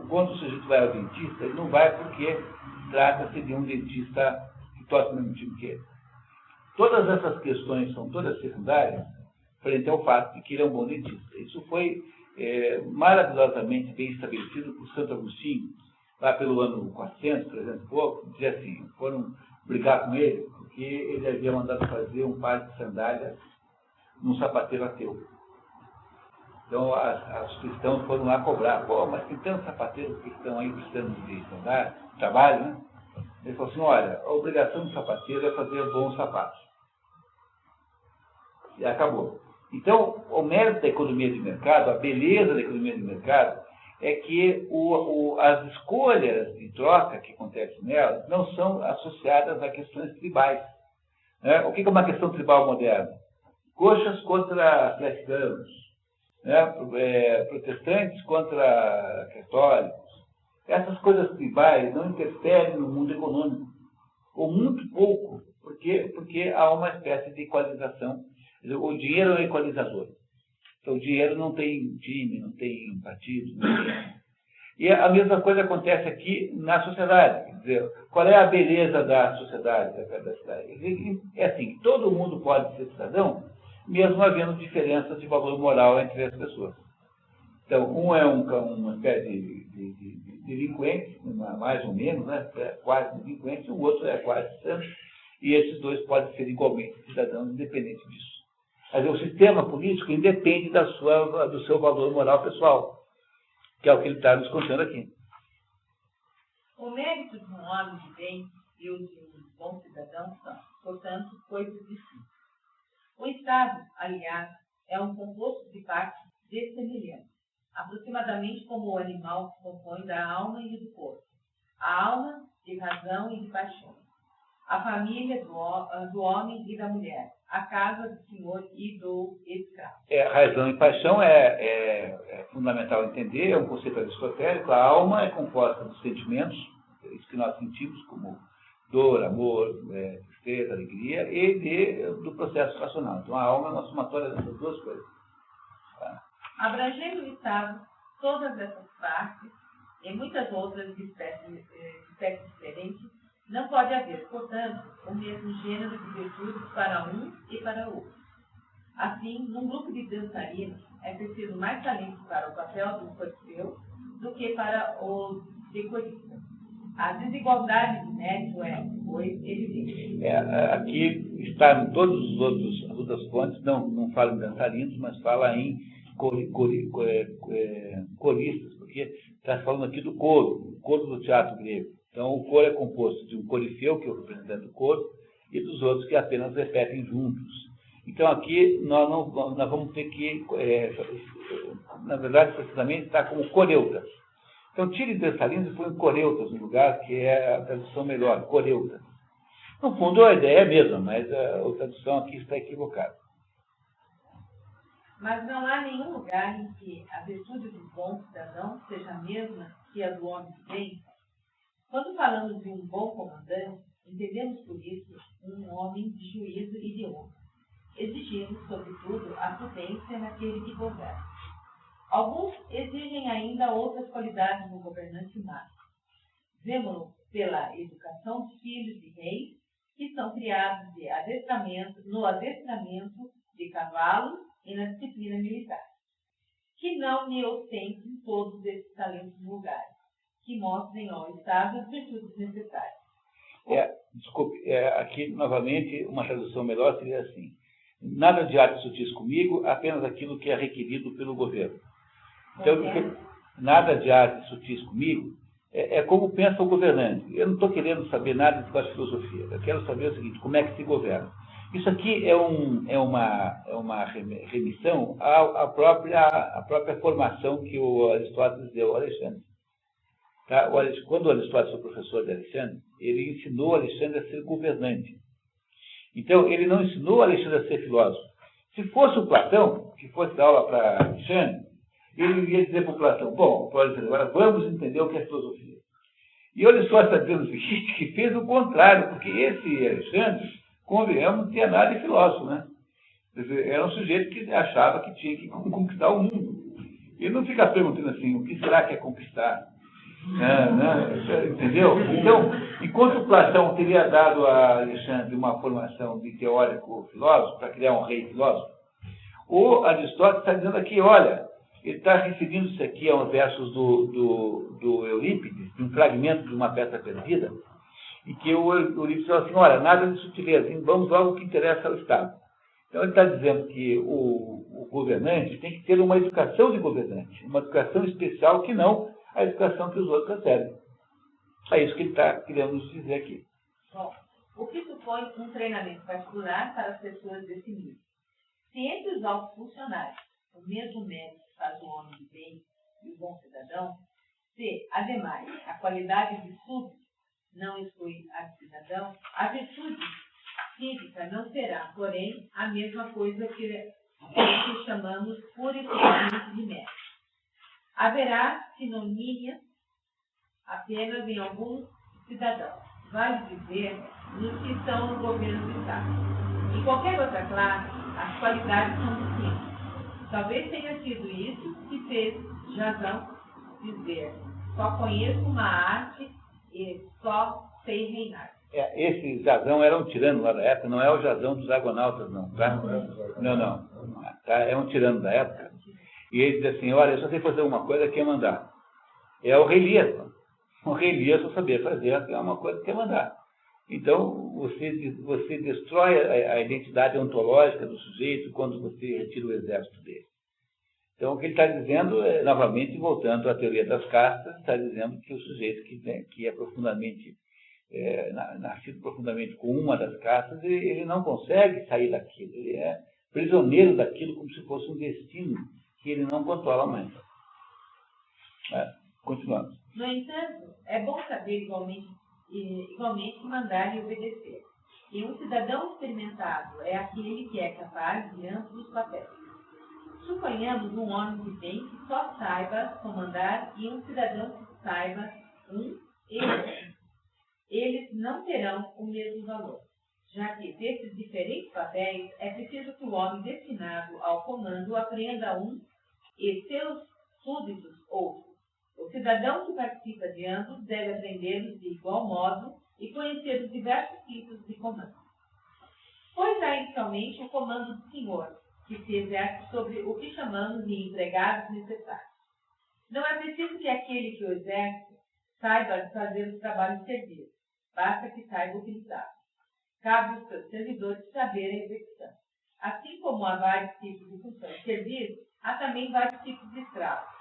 quando o sujeito vai ao dentista, ele não vai porque trata-se de um dentista que torce no mesmo time que ele. Todas essas questões são todas secundárias frente ao fato de que ele é um bom dentista. Isso foi maravilhosamente bem estabelecido por Santo Agostinho, lá pelo ano 400, 300 e pouco, dizia assim, foram brigar com ele, porque ele havia mandado fazer um par de sandálias num sapateiro ateu. Então, os cristãos foram lá cobrar. Pô, mas tem tantos sapateiros que estão aí precisando de sandália, de trabalho, né? Ele falou assim, olha, a obrigação do sapateiro é fazer bons sapatos. E acabou. Então, o mérito da economia de mercado, a beleza da economia de mercado, é que as escolhas de troca que acontecem nela não são associadas a questões tribais. Né? O que é uma questão tribal moderna? Coxas contra atleticanos, né? Protestantes contra católicos. Essas coisas tribais não interferem no mundo econômico, ou muito pouco, porque há uma espécie de equalização. O dinheiro é um equalizador. Então, o dinheiro não tem time, não tem partido. Não tem... E a mesma coisa acontece aqui na sociedade. Quer dizer, qual é a beleza da sociedade, da cidade? É assim, todo mundo pode ser cidadão, mesmo havendo diferenças de valor moral entre as pessoas. Então, um é uma espécie de delinquente, mais ou menos, né? Quase delinquente, e o outro é quase santo. E esses dois podem ser igualmente cidadãos, independente disso. Mas o sistema político independe do seu valor moral pessoal, que é o que ele está nos contando aqui. O mérito de um homem de bem e o de um bom cidadão são, portanto, coisas distintas. O Estado, aliás, é um composto de partes dessemelhantes, aproximadamente como o animal que compõe da alma e do corpo. A alma de razão e de paixão. A família do homem e da mulher. A casa do senhor e do escravo. Razão e paixão é fundamental entender, é um conceito aristotélico. A alma é composta dos sentimentos, isso que nós sentimos como dor, amor, tristeza, alegria, e do processo racional. Então a alma é uma somatória dessas duas coisas. Tá? Abrangendo o Estado, todas essas partes e muitas outras de espécies diferentes, não pode haver, portanto, o mesmo gênero de virtudes para um e para outro. Assim, num grupo de dançarinos, é preciso mais talento para o papel do corifeu do que para o decorista. A desigualdade de mérito é, pois, evidente. Aqui está em todas as outras fontes, não fala em dançarinos, mas fala em coristas, porque está falando aqui do coro, o coro do teatro grego. Então, o coro é composto de um corifeu, que é o representante do coro, e dos outros que apenas repetem juntos. Então, aqui nós vamos ter que, na verdade, precisamente, está como coreutas. Então, tire dançarinos e põe coreutas no lugar, que é a tradução melhor, coreutas. No fundo, a ideia é a mesma, mas a tradução aqui está equivocada. Mas não há nenhum lugar em que a virtude do bom cidadão seja a mesma que a do homem de bem. Quando falamos de um bom comandante, entendemos por isso um homem de juízo e de honra. Exigimos, sobretudo, a prudência naquele que governa. Alguns exigem ainda outras qualidades no governante máximo. Vemo-lo pela educação dos filhos de reis, que são criados no adestramento de cavalos e na disciplina militar. Que não me ostentem todos esses talentos vulgares, que mostrem ao Estado as virtudes necessárias. Aqui, novamente, uma tradução melhor seria assim: nada de arte sutis comigo, apenas aquilo que é requerido pelo governo. Então, nada de arte sutis comigo é como pensa o governante. Eu não estou querendo saber nada de filosofia. Eu quero saber o seguinte: como é que se governa? Isso aqui é uma remissão à própria formação que o Aristóteles deu ao Alexandre. Tá? Quando o Aristóteles foi professor de Alexandre, ele ensinou Alexandre a ser governante. Então, ele não ensinou Alexandre a ser filósofo. Se fosse o Platão, que fosse dar aula para Alexandre, ele ia dizer à população, bom, agora vamos entender o que é filosofia. E olha só, está dizendo o seguinte, que fez o contrário, porque esse Alexandre, convenhamos, não tinha nada de filósofo, né? Quer dizer, era um sujeito que achava que tinha que conquistar o mundo. Ele não fica perguntando assim, o que será que é conquistar? Entendeu? Então, enquanto Platão teria dado a Alexandre uma formação de teórico filósofo, para criar um rei filósofo, o Aristóteles está dizendo aqui, olha, ele está referindo-se aqui a uns versos do Eurípides, de um fragmento de uma peça perdida, e que o Eurípides fala assim, olha, nada de sutileza, vamos logo ao que interessa ao Estado. Então ele está dizendo que o governante tem que ter uma educação de governante, uma educação especial que não a educação que os outros recebem. É isso que ele está querendo nos dizer aqui. Bom, o que supõe um treinamento particular para as pessoas desse nível? Se entre os altos funcionários o mesmo mérito faz o homem de bem e o bom cidadão, se, ademais, a qualidade de súbdito não exclui a de cidadão, a virtude cívica não será, porém, a mesma coisa que chamamos purificamento de mérito. Haverá sinonímia apenas em alguns cidadãos, vale dizer, nos que estão no governo do Estado. Em qualquer outra classe, as qualidades são distintas. Talvez tenha sido isso que fez Jasão dizer, só conheço uma arte e só sei reinar. Esse Jasão era um tirano lá da época, não é o Jasão dos Argonautas, não, tá? Não. Tá? É um tirano da época. E ele diz assim, olha, eu só sei fazer uma coisa que é mandar. É o rei Lear. O rei Lear só sabia fazer uma coisa que é mandar. Então, você destrói a identidade ontológica do sujeito quando você retira o exército dele. Então, o que ele está dizendo, novamente, voltando à teoria das castas, está dizendo que o sujeito que é profundamente, nascido profundamente com uma das castas, ele não consegue sair daquilo. Ele é prisioneiro daquilo como se fosse um destino que ele não controla mais. Continuamos. No entanto, é bom saber igualmente mandar e obedecer. E um cidadão experimentado é aquele que é capaz de ambos os papéis. Suponhamos um homem de bem que só saiba comandar e um cidadão que saiba e outro. Eles não terão o mesmo valor, já que desses diferentes papéis é preciso que o homem destinado ao comando aprenda e seus súditos outro. O cidadão que participa de ambos deve aprendê-los de igual modo e conhecer os diversos tipos de comando. Pois há inicialmente o comando do senhor, que se exerce sobre o que chamamos de empregados necessários. Não é preciso que aquele que o exerce saiba fazer os trabalhos de serviço, basta que saiba utilizá-los. Cabe aos seus servidores saber a execução. Assim como há vários tipos de função de serviço, há também vários tipos de escravos.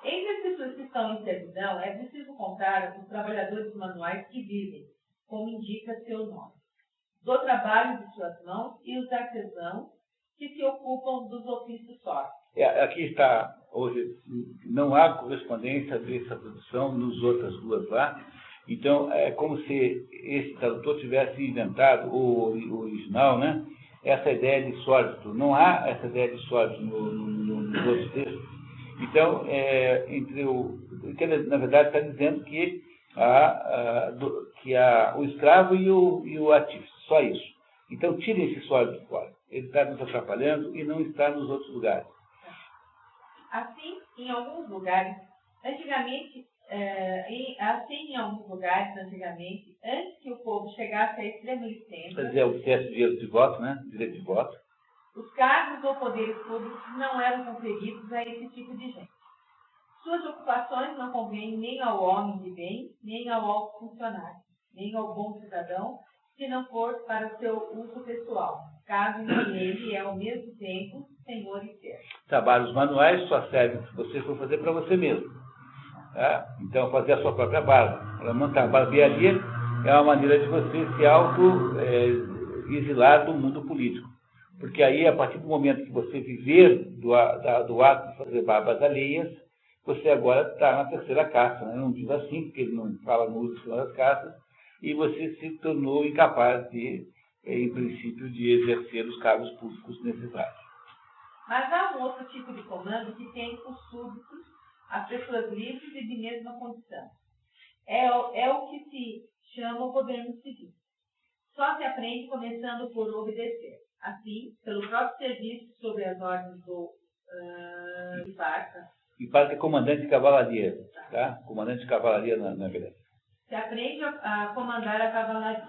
Entre as pessoas que estão em servidão, é preciso contar os trabalhadores manuais que vivem, como indica seu nome, do trabalho de suas mãos e os artesãos que se ocupam dos ofícios só. Aqui está, hoje, não há correspondência dessa tradução nos outras duas lá. Então, é como se esse tradutor tivesse inventado, o original, né? Essa ideia de sólido. Não há essa ideia de sólido nos outros textos. Então, na verdade, está dizendo que há o escravo e o artífice, só isso. Então, tirem esse sólido fora. Ele está nos atrapalhando e não está nos outros lugares. Assim, em alguns lugares, antigamente, antes que o povo chegasse à extrema licença, quer dizer, o excesso de direito de voto, né? Direito de voto. Os cargos ou poderes públicos não eram conferidos a esse tipo de gente. Suas ocupações não convêm nem ao homem de bem, nem ao alto funcionário, nem ao bom cidadão, se não for para o seu uso pessoal, caso ele é ao mesmo tempo senhor e servo. Trabalhos manuais só servem se você for fazer para você mesmo. Tá? Então, fazer a sua própria barba. Para montar barbearia é uma maneira de você se auto-exilar do mundo político. Porque aí, a partir do momento que você viver do ato de fazer barbas alheias, você agora está na terceira casta. Né? Não diz assim, porque ele não fala no uso das castas, e você se tornou incapaz de, em princípio, de exercer os cargos públicos necessários. Mas há um outro tipo de comando que tem os súditos, as pessoas livres e de mesma condição. É o que se chama o governo civil. Só se aprende começando por obedecer. Assim, pelo próprio serviço sobre as ordens do Iparca. Iparca é comandante de cavalaria, tá? Comandante de cavalaria na verdade. Se aprende a comandar a cavalaria,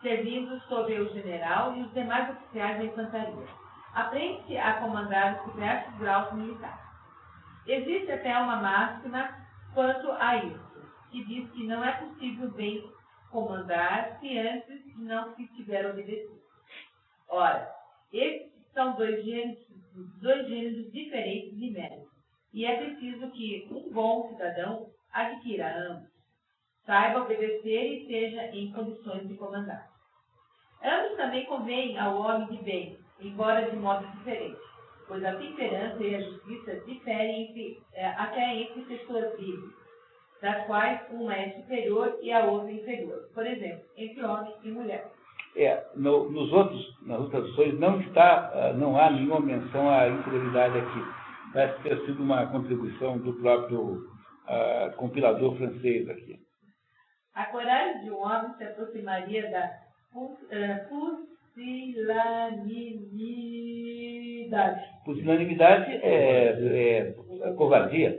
servindo sobre o general e os demais oficiais da infantaria. Aprende-se a comandar os diversos graus militares. Existe até uma máxima quanto a isso, que diz que não é possível bem comandar se antes não se tiver obedecido. Ora, esses são dois gêneros diferentes de mérito, e é preciso que um bom cidadão adquira ambos, saiba obedecer e esteja em condições de comandar. Ambos também convêm ao homem de bem, embora de modo diferente, pois a temperança e a justiça diferem até entre pessoas livres, das quais uma é superior e a outra inferior. Por exemplo, entre homem e mulher. Nas outras traduções não há nenhuma menção à infidelidade aqui. Parece ter sido uma contribuição do próprio compilador francês aqui. A coragem de um homem se aproximaria da pusilanimidade. Pusilanimidade é covardia.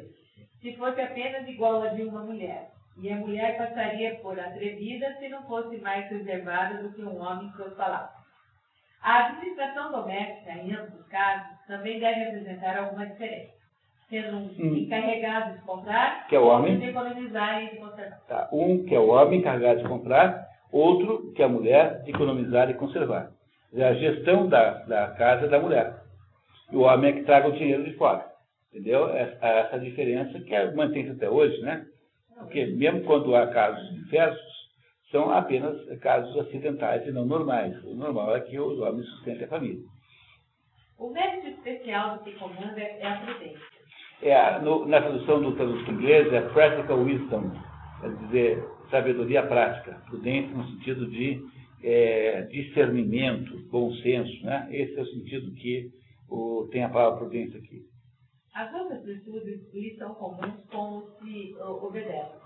Se fosse apenas igual a de uma mulher. E a mulher passaria por atrevida se não fosse mais reservada do que um homem em suas palavras. A administração doméstica, em ambos os casos, também deve apresentar alguma diferença, sendo um encarregado de comprar, que é o homem, de economizar e de conservar. Tá. Um que é o homem encarregado de comprar, outro que é a mulher de economizar e conservar. É a gestão da casa da mulher. E o homem é que traga o dinheiro de fora. Entendeu? Essa diferença que mantém-se até hoje, né? Porque mesmo quando há casos diversos, são apenas casos acidentais e não normais. O normal é que os homens sustentem a família. O mérito especial do que comanda é a prudência. Na tradução do tradutor inglês é practical wisdom, quer dizer, sabedoria prática, prudência no sentido de discernimento, bom senso, né? Esse é o sentido que tem a palavra prudência aqui. As outras virtudes lhes são comuns com os que obedecem.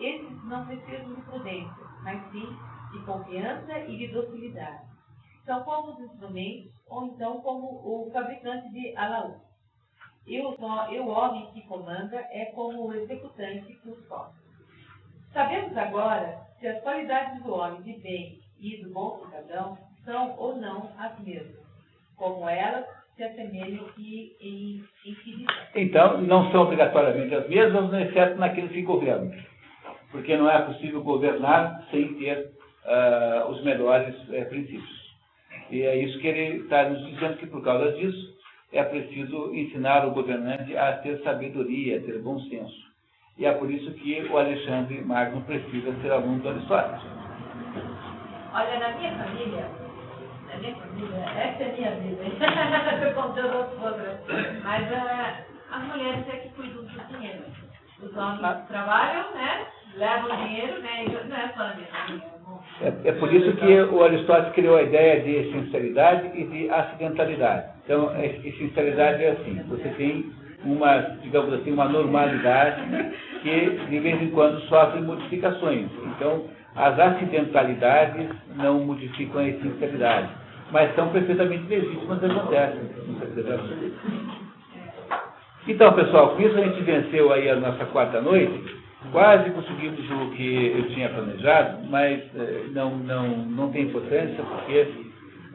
Esses não precisam de prudência, mas sim de confiança e de docilidade. São como os instrumentos, ou então como o fabricante de alaúde. E o homem que comanda é como o executante que os toca. Sabemos agora se as qualidades do homem de bem e do bom cidadão são ou não as mesmas, como elas se assemelham em que dizem. Então, não são obrigatoriamente as mesmas, exceto naqueles que governam. Porque não é possível governar sem ter os melhores princípios. E é isso que ele está nos dizendo, que por causa disso é preciso ensinar o governante a ter sabedoria, a ter bom senso. E é por isso que o Alexandre Magno precisa ser aluno do Aristóteles. Olha, na minha família, essa é a minha vida. Estou contando as outras. Mas as mulheres é que cuidam do dinheiro. Os homens trabalham, né? Levam o dinheiro, né? Não é só na minha família. É por isso que o Aristóteles criou a ideia de essencialidade e de acidentalidade. Então, a essencialidade é assim, você tem digamos assim, uma normalidade que de vez em quando sofre modificações. Então, as acidentalidades não modificam a essencialidade, mas são perfeitamente legítimas e acontecem. Então, pessoal, com isso a gente venceu aí a nossa quarta noite. Quase conseguimos o que eu tinha planejado, mas não tem importância, porque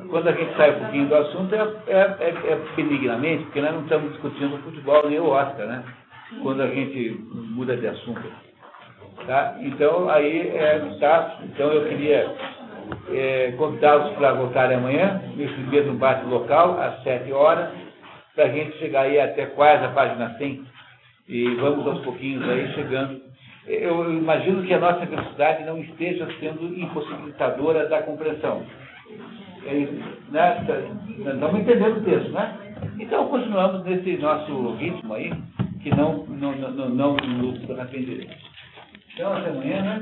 quando a gente sai um pouquinho do assunto é benignamente, porque nós não estamos discutindo o futebol nem o Oscar, né? Quando a gente muda de assunto. Tá? Então, então eu queria convidá-los para voltarem amanhã, nesse mesmo bate local, às 7 horas, para a gente chegar aí até quase a página 100, e vamos aos pouquinhos aí chegando. Eu imagino que a nossa velocidade não esteja sendo impossibilitadora da compreensão. Nós estamos entendendo o texto, né? Então, continuamos nesse nosso ritmo aí, que não nos arrependeremos. Então, até amanhã, né?